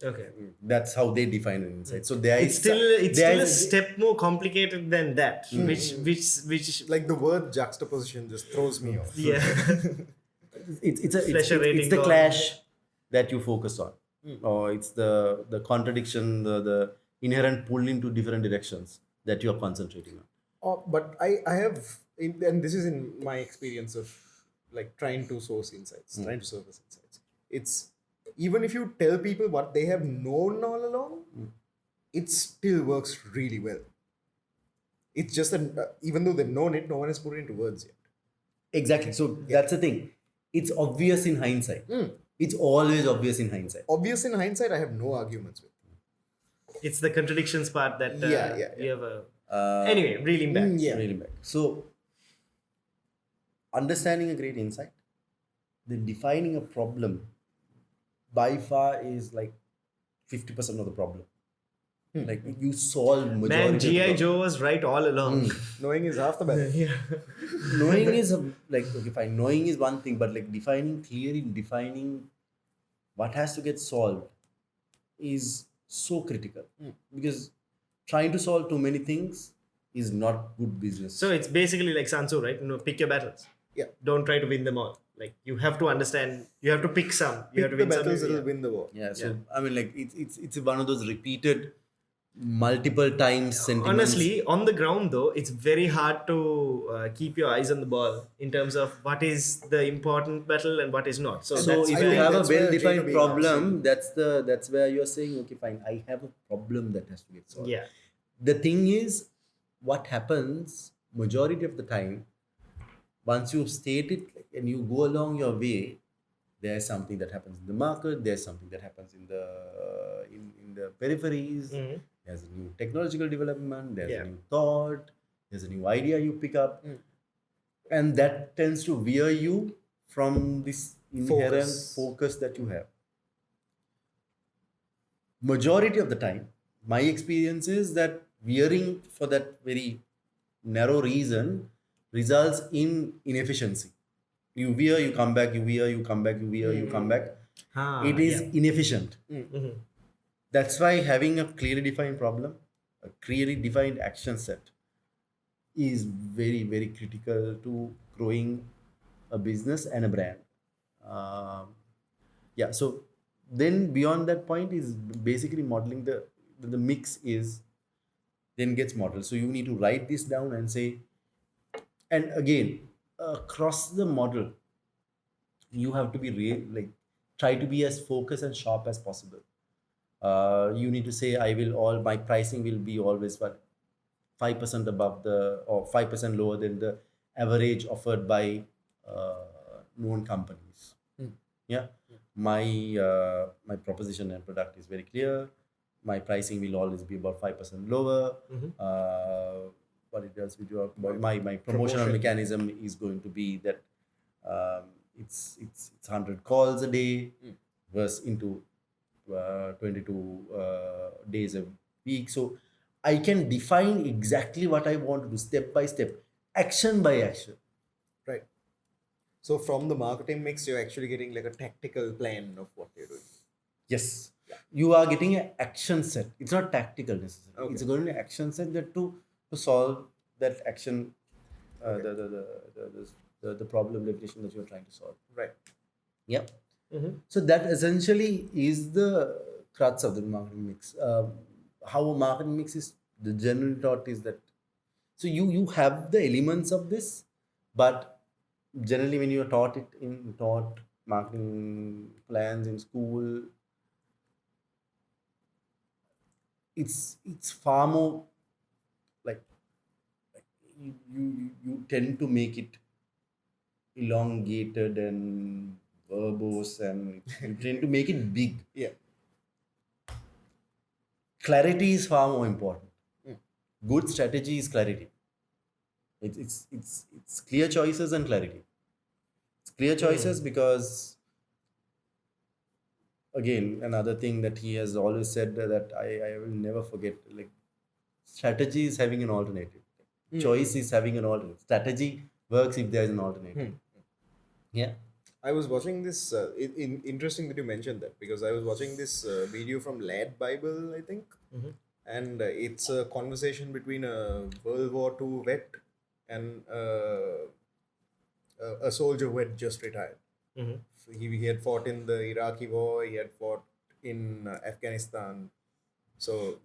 Okay. That's how they define an insight. So there It's is still there a is- step more complicated than that. Which like the word juxtaposition just throws me off. yeah. Pleasure rating it's the gone. clash that you focus on, or it's the contradiction, the inherent pull into different directions that you are concentrating on. But I have, and this is in my experience of like trying to source insights, trying to surface insights. It's even if you tell people what they have known all along, it still works really well. It's just that even though they've known it, no one has put it into words yet. Exactly. So that's the thing. It's obvious in hindsight. It's always obvious in hindsight. Obvious in hindsight, I have no arguments with. It's the contradictions part that Yeah. you have a... anyway, reeling back. Yeah. Really bad. So, understanding a great insight, then defining a problem by far is like 50% of the problem. Like you solve majority. Man, of the G.I. problem. Joe was right all along. Knowing is half the battle. Yeah. Knowing is like, okay, fine. Knowing is one thing, but like defining what has to get solved is so critical because trying to solve too many things is not good business. So it's basically like Sun Tzu, right? You know, pick your battles. Yeah. Don't try to win them all. Like you have to understand. You have to pick some. You have to Pick the win some. battles, it'll Yeah. win the war. yeah, so I mean, like it's one of those repeated multiple times sentiments. Honestly, on the ground though, it's very hard to keep your eyes on the ball in terms of what is the important battle and what is not. So, So that's if I you think have a that's where well-defined J2B problem, that's where you're saying, okay, fine, I have a problem that has to get solved. yeah. The thing is, what happens majority of the time, once you state it and you go along your way, there's something that happens in the market, there's something that happens in the peripheries, there's a new technological development, there's a new thought, there's a new idea you pick up, and that tends to veer you from this inherent focus that you have. Majority of the time, my experience is that veering for that very narrow reason results in inefficiency. You veer, you come back, you veer, you come back, you veer, you come back. It is inefficient. That's why having a clearly defined problem, a clearly defined action set is very, very critical to growing a business and a brand. So then beyond that point is basically modeling the mix is then gets modeled. So you need to write this down and say, and again, across the model, you have to be try to be as focused and sharp as possible. You need to say, my pricing will be always 5% above or 5% lower than the average offered by known companies. Yeah. My proposition and product is very clear. My pricing will always be about 5% lower. What it does with my promotional mechanism is going to be that it's 100 calls a day versus into 22 days a week. So I can define exactly what I want to do step by step, action by action. Right. So from the marketing mix, you're actually getting like a tactical plan of what you're doing. Yes. You are getting an action set. It's not tactical necessarily. Okay. It's going to be an action set that to solve that action, the problem definition that you're trying to solve. Right. Yep. So that essentially is the crux of the marketing mix. How a marketing mix is, the general thought is that So you have the elements of this, but generally when you are taught marketing plans in school, it's far more like you tend to make it elongated and verbose, and you tend to make it big. Yeah. Clarity is far more important. Good strategy is clarity. It's clear choices and clarity. It's clear choices because, again, another thing that he has always said that I will never forget, like, strategy is having an alternative. Choice is having an alternative. Strategy works if there is an alternative. Yeah. I was watching this. Interesting that you mentioned that, because I was watching this video from Lad Bible, I think, and it's a conversation between a World War II vet and a soldier who had just retired. So he had fought in the Iraqi war. He had fought in Afghanistan. So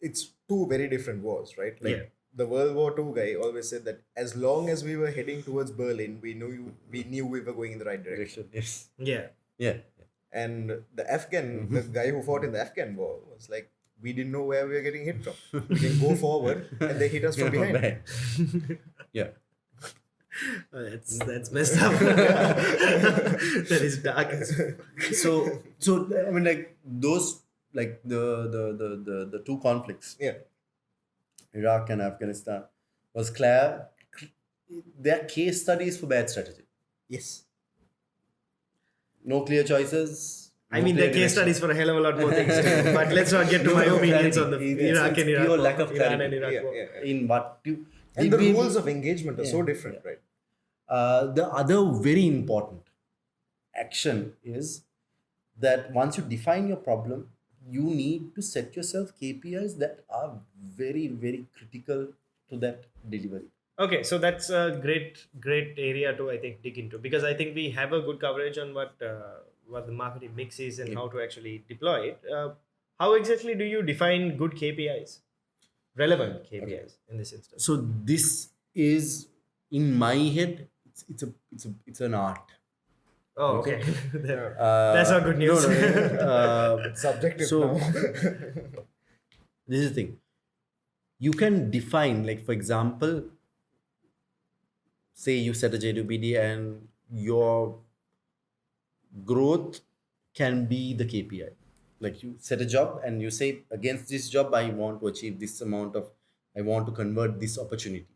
it's two very different wars, right? Like, Yeah. the World War II guy always said that as long as we were heading towards Berlin, we knew we were going in the right direction. Yes. Yeah. Yeah. And the guy who fought in the Afghan war was like, we didn't know where we were getting hit from. We can go forward and they hit us from behind. Yeah. Oh, that's messed up. That is dark. So I mean, like, those, like, the two conflicts, Yeah. Iraq and Afghanistan, was clear. They are case studies for bad strategy. Yes. No clear choices. I no mean, clear they're case direction. studies for a hell of a lot more things too. But let's not get to my opinions on the Iraq and Iraq pure war, lack of Iran clarity. and Iraq Yeah, war. yeah, yeah. In what you And did the we- rules of engagement are so different, right? The other very important action is that once you define your problem, you need to set yourself KPIs that are very, very critical to that delivery. Okay, so that's a great area to, I think, dig into, because I think we have a good coverage on what the marketing mix is and how to actually deploy it. How exactly do you define good KPIs, relevant KPIs in this instance? So this is, in my head, it's an art. Oh, okay. Uh, That's not good news. It's subjective so now. this is the thing. You can define, like, for example, say you set a JWBD and your growth can be the KPI. Like, you set a job and you say, against this job, I want to achieve this amount of, I want to convert this opportunity,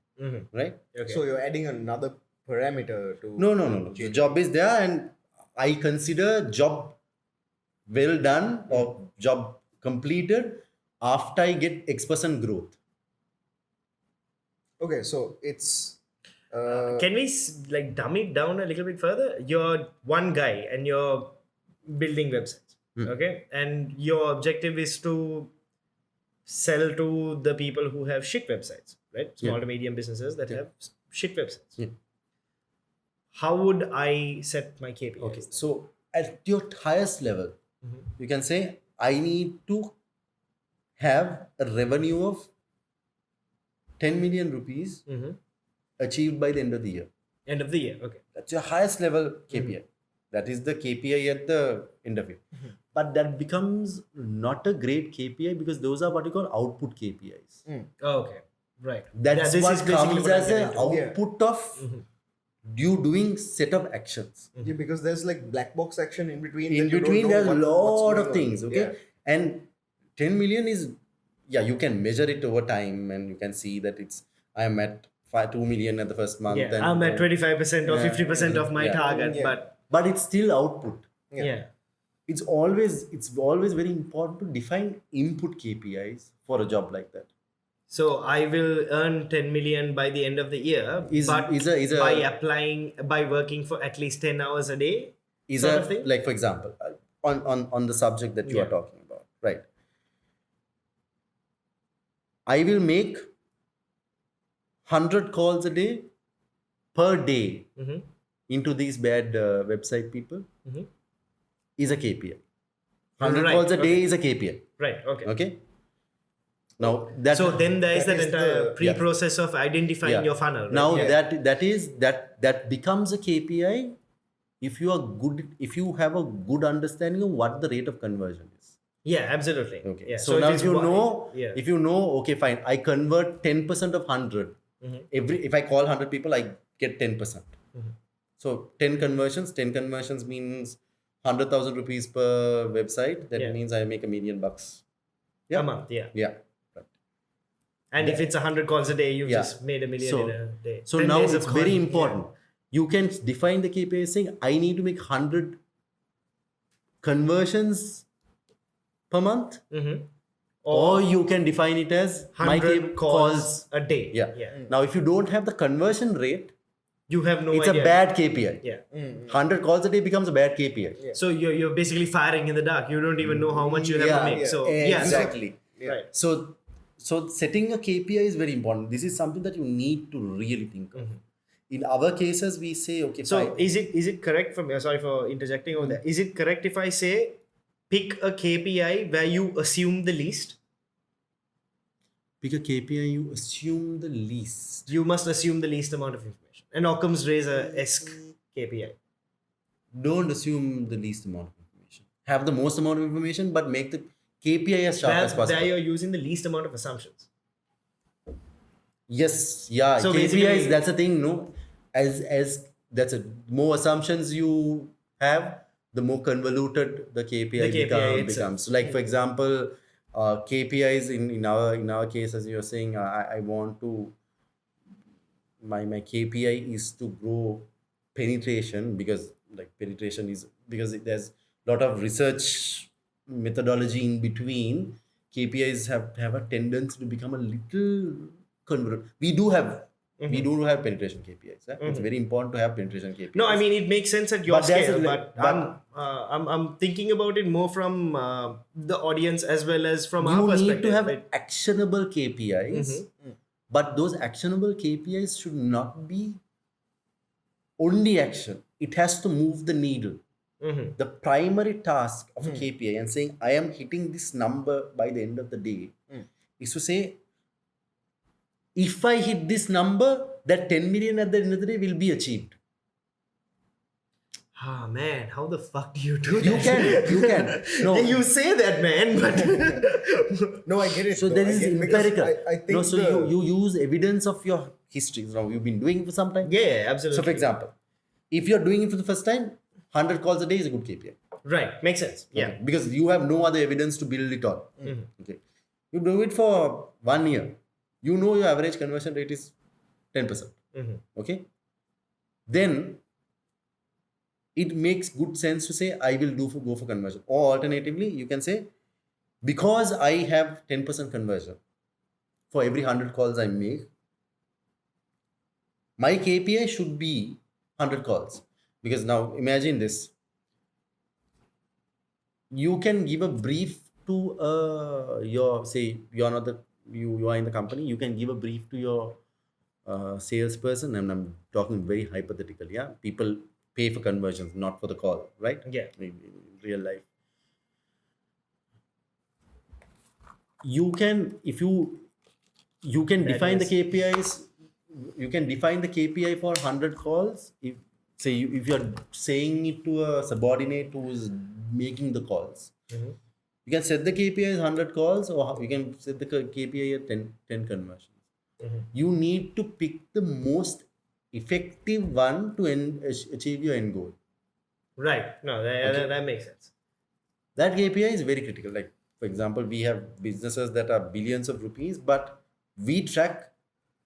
right? Okay. So you're adding another parameter to. No. The job is there, and I consider job well done or job completed after I get X% growth. Okay, so it's. Can we like dumb it down a little bit further? You're one guy and you're building websites, okay, and your objective is to sell to the people who have shit websites, right? Small to medium businesses that have shit websites. Yeah. How would I set my KPIs? Okay, so at your highest level, you can say, I need to have a revenue of 10 million rupees achieved by the end of the year. End of the year, okay. That's your highest level KPI. That is the KPI at the end of it. But that becomes not a great KPI because those are what you call output KPIs. Oh, okay, right. That's this what is basically comes what I'm as getting an into. output of you doing set of actions. Yeah, because there's like black box action in between. In that you don't between, know there's a what's lot going of on. things. Okay, Yeah. and 10 million is, yeah, you can measure it over time, and you can see that I'm at 2 million at the first month. Yeah, and, I'm at 25% or 50% of my yeah. target, Yeah. but it's still output. yeah. It's always very important to define input KPIs for a job like that. So I will earn 10 million by the end of the year, Is a by working for at least 10 hours a day, is sort a of thing? like, for example, on the subject that you are talking about, right? I will make 100 calls a day per day into these bad website people is a KPI. 100 Right, calls a day okay. is a KPI. Right, okay. Okay. Now that So then there is that that is entire the- pre-process of identifying your funnel. Right? now Yeah. that becomes a KPI if you are good, if you have a good understanding of what the rate of conversion is. Yeah, absolutely. Okay. Yeah. So, now it's if you wi- know, yeah. if you know, okay, fine, I convert 10% of 100. If I call 100 people, I get 10%. So 10 conversions means 100,000 rupees per website. That Yeah. means I make $1 million. A month, yeah. Yeah. Right. And if it's 100 calls a day, you've Yeah. just made $1 million So, in a day. so 10 now days of it's very calling, important. You can define the KPI saying I need to make 100 conversions per month, Yeah. Mm-hmm. or you can define it as my 100 calls a day. Yeah. Yeah. Now, if you don't have the conversion rate, You have no it's idea. a bad KPI. Yeah. 100 calls a day becomes a bad KPI. So you're basically firing in the dark. You don't even know how much you have to make. So yeah, exactly. Right. So setting a KPI is very important. This is something that you need to really think of. In our cases, we say, okay, So fine. is it correct for me? Sorry for interjecting over there. Is it correct if I say pick a KPI where you assume the least? Pick a KPI, you assume the least. You must assume the least amount of information. An Occam's razor-esque KPI. Don't assume the least amount of information. Have the most amount of information, but make the KPI as sharp as There possible. you're using the least amount of assumptions. Yes, yeah. So KPIs, basically- that's a thing, no? As that's a more assumptions you have, the more convoluted the KPI, The KPI itself. becomes. So like for example, KPIs in our case, as you're saying, I want to my KPI is to grow penetration, because like penetration is because there's a lot of research methodology in between. KPIs have a tendency to become a little convoluted. We do have penetration KPIs. It's very important to have penetration KPIs. No, I mean it makes sense at your But there's scale, a- but, but- I'm thinking about it more from the audience as well as from our you perspective. need to have It- actionable KPIs, but those actionable KPIs should not be only action. It has to move the needle. The primary task of a KPI and saying I am hitting this number by the end of the day is to say, if I hit this number, that 10 million at the end of the day will be achieved. Ah man, how the fuck do you do You that? can. No. You say that, man, but No, I get it. So though. there I is get- because empirical. I think No, so the- you use evidence of your history. Now you've been doing it for some time. yeah, absolutely. So for example, if you're doing it for the first time, 100 calls a day is a good KPI. right, makes sense. Yeah, Okay? Because you have no other evidence to build it on. Okay. You do it for 1 year. You know your average conversion rate is 10%. Okay. Then it makes good sense to say I will go for conversion. Or alternatively, you can say, because I have 10% conversion for every 100 calls I make, my KPI should be 100 calls. Because now imagine this. You can give a brief to you are in the company, you can give a brief to your salesperson, and I'm talking very hypothetically. Yeah, people pay for conversions, not for the call, right? Yeah. In real life, you can define the KPIs. You can define the KPI for 100 calls. If you're saying it to a subordinate who is making the calls, you can set the KPI as 100 calls, or you can set the KPI at 10 conversions. You need to pick the most effective one to achieve your end goal. Right. No, that makes sense. That KPI is very critical. Like, for example, we have businesses that are billions of rupees, but we track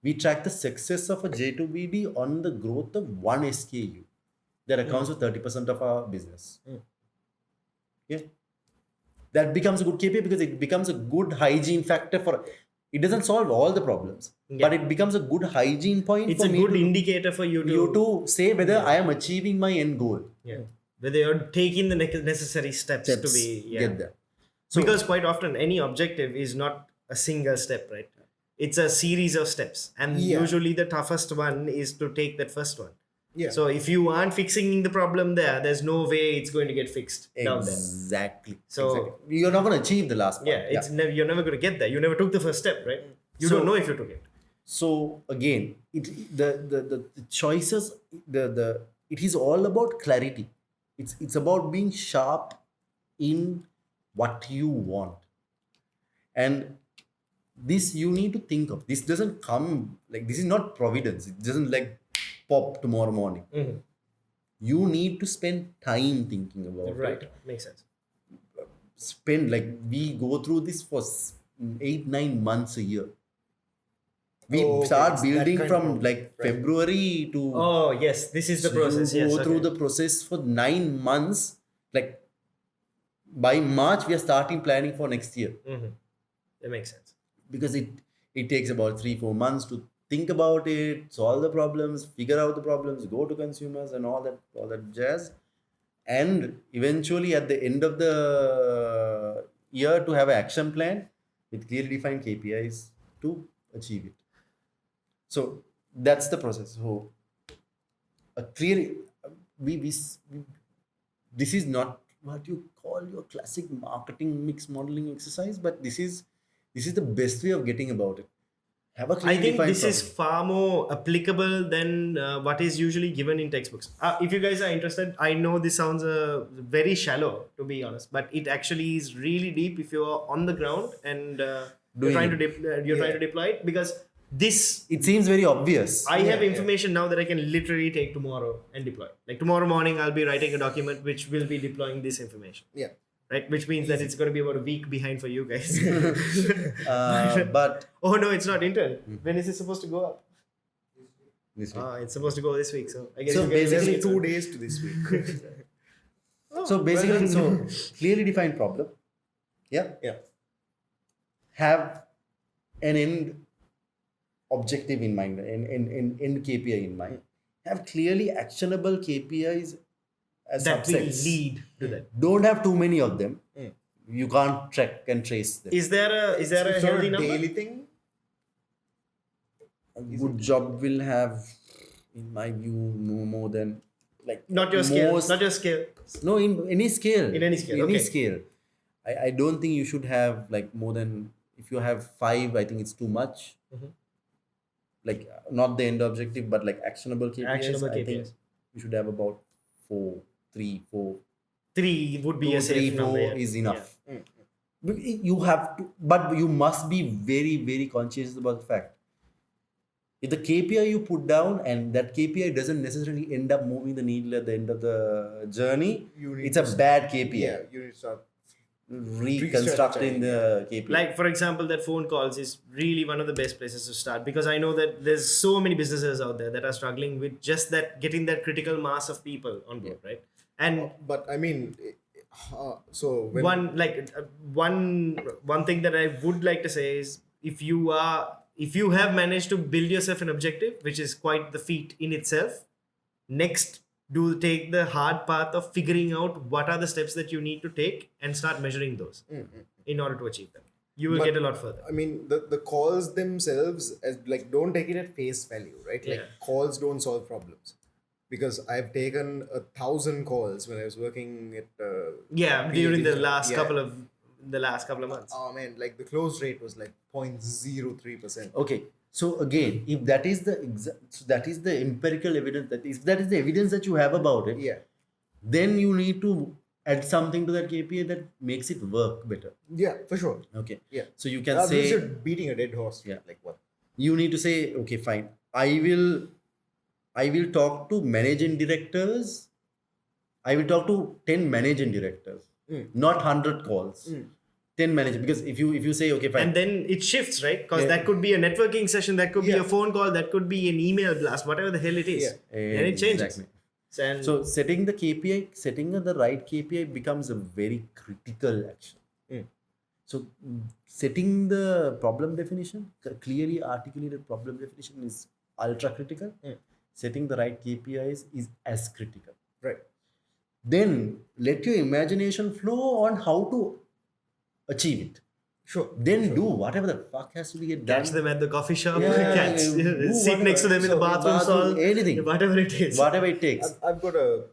the success of a J2BD on the growth of one SKU. That accounts for 30% of our business. Yeah. That becomes a good KPI because it becomes a good hygiene factor for. It doesn't solve all the problems, but it becomes a good hygiene point. It's for a me good to, indicator for you to say whether I am achieving my end goal. yeah, whether you're taking the necessary steps to be get there. So, because quite often any objective is not a single step, right? It's a series of steps, and Yeah. usually the toughest one is to take that first one. Yeah. So if you aren't fixing the problem there's no way it's going to get fixed down there. Exactly. So- exactly. You're not going to achieve the last part. Yeah, it's you're never going to get there. You never took the first step, right? You So- don't know if you took it. So again, the choices, it is all about clarity. It's about being sharp in what you want, and this you need to think of. This doesn't come like, this is not providence. It doesn't like pop tomorrow morning. Mhm. You need to spend time thinking about Right, it. makes sense. Spend, like, we go through this for 8-9 months a year. We Oh, okay, start it's that building kind from of- like right. February to Oh yes, this is the so process. you Yes, go through okay. the process for 9 months. Like by March, we are starting planning for next year, That makes sense. because it takes about 3-4 months to think about it, solve the problems, figure out the problems, go to consumers, and all that jazz, and eventually at the end of the year to have an action plan with clearly defined KPIs to achieve it. So that's the process. So a clear, we this is not what you call your classic marketing mix modeling exercise, but this is the best way of getting about it. Have a I clearly think defined this is problem. far more applicable than what is usually given in textbooks. If you guys are interested, I know this sounds very shallow, to be honest, but it actually is really deep if you are on the ground and you're Doing trying it. to deploy it, because this It seems very obvious. I have information now that I can literally take tomorrow and deploy. Like tomorrow morning, I'll be writing a document which will be deploying this information. Yeah. Right, which means that it's going to be about a week behind for you guys. But Oh no, it's not intern. When is it supposed to go up? this way. It's supposed to go this week. So I guess So you guys basically There's 2 days to this week. So basically, clearly defined problem. Yeah. Yeah. Have an end objective in mind, an end KPI in mind. Have clearly actionable KPIs as that will subsets. lead to that. Don't have too many of them. You can't track and trace them. Is there a It's not healthy a number? daily thing. A good job will have, in my view, no more than like Not your scale. most- Not your scale. No, in any scale. In any scale, Any okay. scale. I don't think you should have like more than, if you have 5, I think it's too much. Like not the end objective, but like actionable KPIs. Actionable I think KPIs. you should have about 3, 4. 3 would be 2, a safe 3, 4 number. yeah. is enough. But you have to, but you must be very, very conscious about the fact. If the KPI you put down and that KPI doesn't necessarily end up moving the needle at the end of the journey, You need it's a to bad KPI. Yeah, you need to start. Reconstructing the KPI. Like for example, that phone calls is really one of the best places to start, because I know that there's so many businesses out there that are struggling with just that, getting that critical mass of people on board, right? And But I mean, so when one thing that I would like to say is, if you have managed to build yourself an objective, which is quite the feat in itself, next do take the hard path of figuring out what are the steps that you need to take and start measuring those in order to achieve them. You will But- get a lot further. I mean, the calls themselves, as like, don't take it at face value, right? Like Yeah. calls don't solve problems, because I've taken 1,000 calls when I was working at Yeah, during the PhD. last Yeah. couple of months. Oh man, like the close rate was like 0.03%. Okay, so again, if that is the so that is the empirical evidence, that if that is the evidence that you have about it, Yeah, then you need to add something to that KPI that makes it work better. yeah, for sure. Okay, Yeah, so you can Otherwise say, you're beating a dead horse. Yeah. Like what? you need to say, okay, fine, I will talk to managing directors. I will talk to 10 managing directors, not 100 calls. 10 managers, because if you say, okay, fine, And then it shifts, right? Because Yeah. that could be a networking session, that could be Yeah. a phone call, that could be an email blast, whatever the hell it is. Yeah. And it changes. Exactly. And So setting the KPI, setting the right KPI becomes a very critical action. So setting the problem definition, clearly articulated problem definition, is ultra critical. Setting the right KPIs is as critical. Right. Then let your imagination flow on how to achieve it. Sure. Then do whatever the fuck has to be get done. Catch them at the coffee shop. Yeah, Catch, do sit next to them in the bathroom stall. anything. Whatever it is. Whatever it takes. I've got a.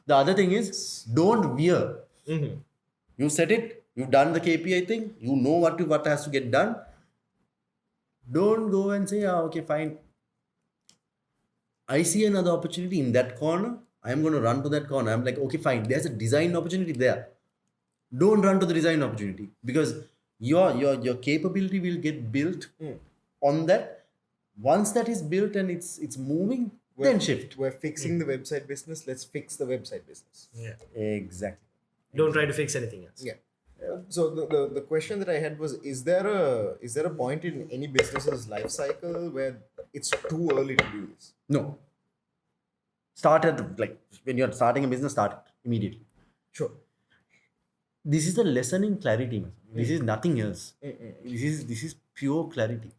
The other thing is, don't veer. Mhm. You said it. You've done the KPI thing. You know what has to get done. Don't go and say, okay, fine. I see another opportunity in that corner. I'm going to run to that corner. I'm like, okay, fine. There's a design opportunity there. Don't run to the design opportunity because your capability will get built on that. Once that is built and it's moving, then shift. We're fixing the website business. Let's fix the website business. Yeah. Exactly. Don't try to fix anything else. Yeah. So the question that I had was: Is there a point in any business's life cycle where it's too early to do this? No. Start at when you're starting a business, start it immediately. Sure. This is the lesson in clarity, man. This is nothing else. This is pure clarity.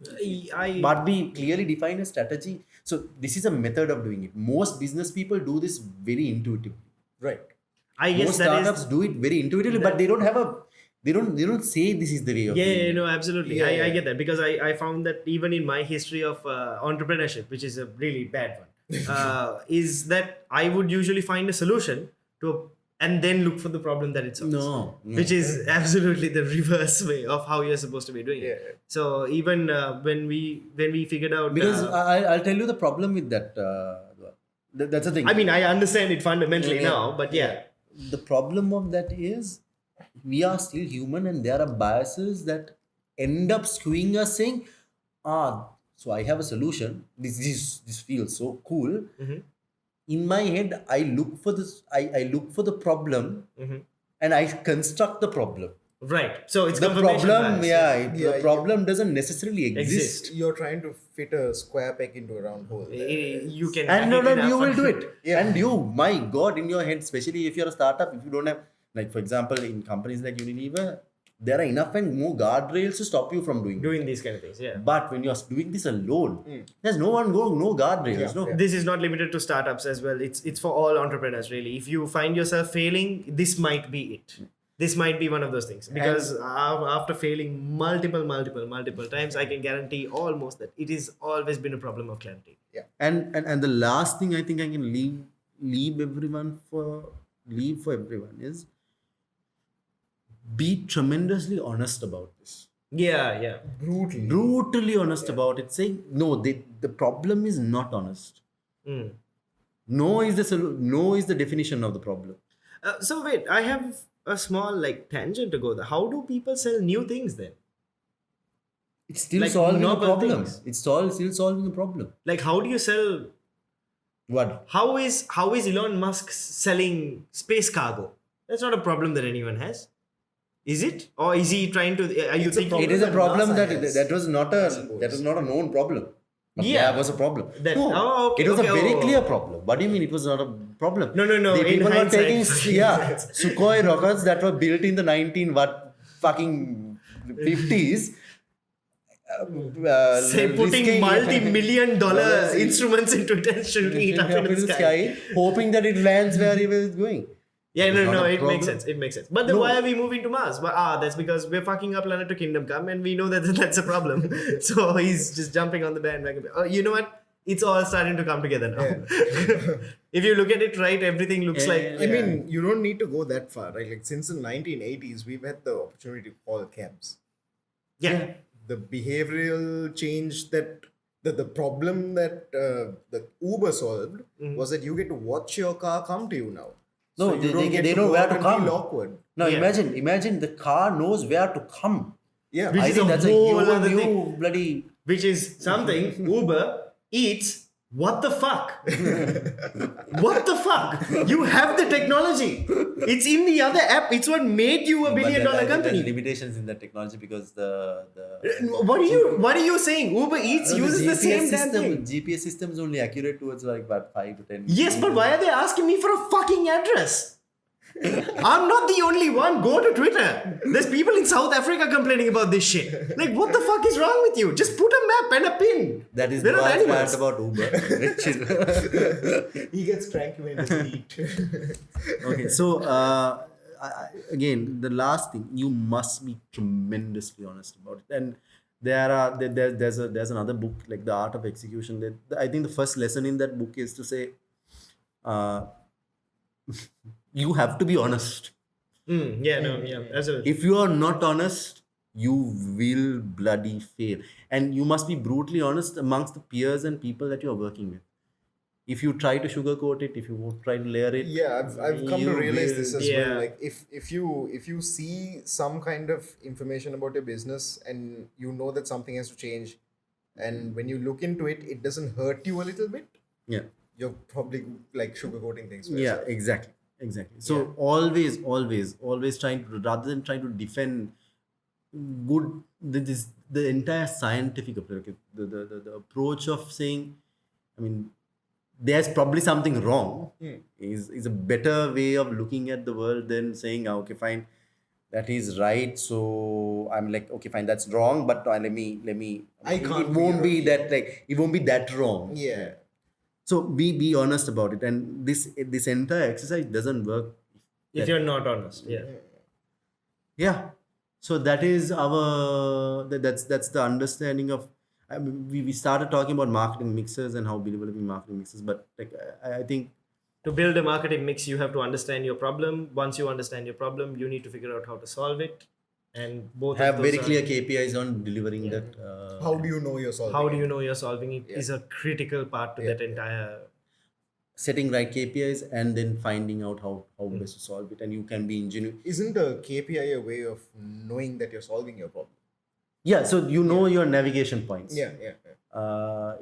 But we clearly define a strategy. So this is a method of doing it. Most business people do this very intuitively. Right. I guess Most that startups is. do it very intuitively, but they don't have a. They don't say this is the way of doing Yeah, it. no, absolutely. Yeah. I get that because I found that even in my history of entrepreneurship, which is a really bad one, is that I would usually find a solution and then look for the problem that it solves. No. Which is absolutely the reverse way of how you're supposed to be doing it. Yeah. So even when we figured out Because I'll tell you the problem with that. That's the thing. I mean, I understand it fundamentally now, but yeah. The problem of that is we are still human and there are biases that end up skewing us saying, so I have a solution. This feels so cool. Mhm. In my head, I look for this. I look for the problem Mhm. and I construct the problem. Right. So it's The confirmation problem, bias. the problem doesn't necessarily exist. Exist. You're trying to fit a square peg into a round hole. You can. And you can have you will fun. do it. Yeah. And you, my God, in your head, especially if you're a startup, if you don't have, like for example, in companies like Unilever, there are enough and more guardrails to stop you from doing These kind of things. Yeah. But when you're doing this alone, there's no guardrails. Yeah, No. yeah. This is not limited to startups as well. It's for all entrepreneurs really. If you find yourself failing, this might be it. This might be one of those things because after failing multiple times, I can guarantee almost that it is always been a problem of clarity. And the last thing I think I can leave for everyone is be tremendously honest about this. Yeah. Brutally honest about it. Saying no, the problem is not honest. Mm. No is the definition of the problem. So wait, I have a small tangent to go there. How do people sell new things then? It's still Like solving a novel problem. things. It's still solving a problem. Like how do you sell? What? How is Elon Musk selling space cargo? That's not a problem that anyone has. Is it? Or is he trying to? Are you It's a thinking? It is a that problem NASA that has, that was not a suppose. that was not a known problem. But Yeah. there was a problem. Okay, It was okay, a very oh. clear problem. What do you mean it was not a problem? No. The In people were hindsight. taking Sukhoi rockets that were built in the 50s. Say putting risking- multi-million-dollar instruments into it and shooting it up into the sky. hoping that it lands where he was going. Yeah, It's not no, a it makes problem. sense. It makes sense. But then No. why are we moving to Mars? That's because we're fucking up Planet to Kingdom Come and we know that that's a problem. So he's just jumping on the bandwagon. You know what? It's all starting to come together now. If you look at it right, everything looks like... I mean, you don't need to go that far, right? Like since the 1980s, we've had the opportunity to call cabs. Yeah. The behavioral change that the problem that that Uber solved was that you get to watch your car come to you now. No, So you don't get they to know go where out to and come. feel awkward. Now Yeah. imagine the car knows where to come. Yeah. Which I is think a that's a whole other new thing. bloody. Which is something Uber eats. What the fuck? What the fuck? You have the technology. It's in the other app. It's what made you a $1 billion company. Limitations in that technology because the What are you saying? Uber Eats uses the same damn thing. GPS system is only accurate towards like about 5 to 10. Yes, but why are they asking me for a fucking address? I'm not the only one. Go to Twitter. There's people in South Africa complaining about this shit. Like, what the fuck is wrong with you? Just put a map and a pin. That is They're the not rant animals. about Uber. He gets cranky when he doesn't eat. Okay, so again, the last thing, you must be tremendously honest about it. And there's another book like The Art of Execution. That I think the first lesson in that book is to say, uh, you have to be honest. Absolutely. If you are not honest, you will bloody fail. And you must be brutally honest amongst the peers and people that you're working with. If you try to sugarcoat it, if you try to layer it, I've come to you realize will- this as Yeah. well. Like if you see some kind of information about your business and you know that something has to change, and when you look into it, it doesn't hurt you a little bit, Yeah. you're probably like sugarcoating things. For Yeah, yourself. exactly. So always trying to, rather than trying to defend good, the entire scientific approach, the approach of saying, I mean, there's probably something wrong is a better way of looking at the world than saying, "Ah, okay, fine, that is right. So I'm like, okay, fine, that's wrong, but let me. I It can't won't be be that like it won't be that wrong. Yeah. So be honest about it, and this entire exercise doesn't work If you're not honest. Yeah. Yeah. So that is that's the understanding of. I mean, we started talking about marketing mixes and how developing marketing mixes, but like I think To build a marketing mix, you have to understand your problem. Once you understand your problem, you need to figure out how to solve it. And both have of those very are- clear KPIs on delivering that. How do you know you're solving? How do it? you know you're solving it is a critical part to that entire. Setting right KPIs and then finding out how best to solve it, and you can be ingenuous. Isn't a KPI a way of knowing that you're solving your problem? Yeah, so you know your navigation points. Yeah.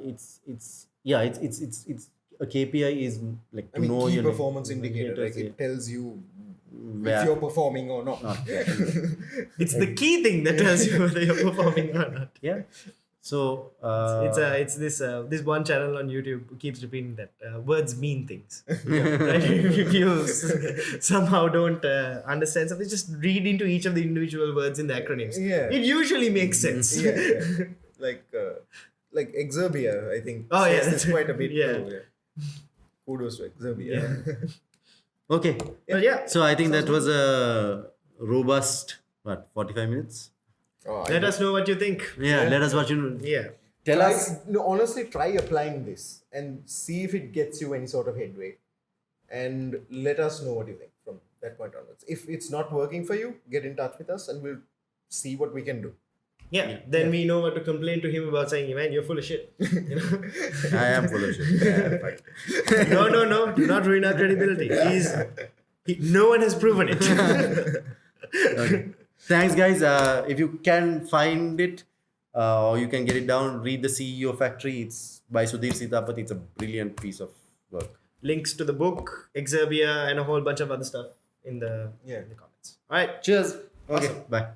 It's a KPI is like to I mean, know key your performance indicator. Like indicators, it tells you Where- if you're performing or not. It's the key thing that tells you whether you're performing or not. Yeah. So It's this one channel on YouTube who keeps repeating that words mean things. Right? If you somehow don't understand something, just read into each of the individual words in the acronyms. Yeah. It usually makes sense. Yeah. Like Exerbia, I think. Oh, yeah, says this that's- quite a bit. yeah. Too, yeah. Kudos to Exerbia. okay. But yeah, So I think that was a robust 45 minutes. Oh, let us know what you think. Yeah, let us watch you. Yeah. Tell try, us. no, honestly, try applying this and see if it gets you any sort of headway. And let us know what you think from that point onwards. If it's not working for you, get in touch with us and we'll see what we can do. Yeah. Then we know what to complain to him about, saying, man, you're full of shit. You know? I am full of shit. Yeah, fine. No. Do not ruin our credibility. No one has proven it. Okay. Thanks, guys. If you can find it or you can get it down, read The CEO Factory. It's by Sudhir Sitapati. It's a brilliant piece of work. Links to the book, Exerbia, and a whole bunch of other stuff in the comments. All right. Cheers. Okay. Awesome. Bye.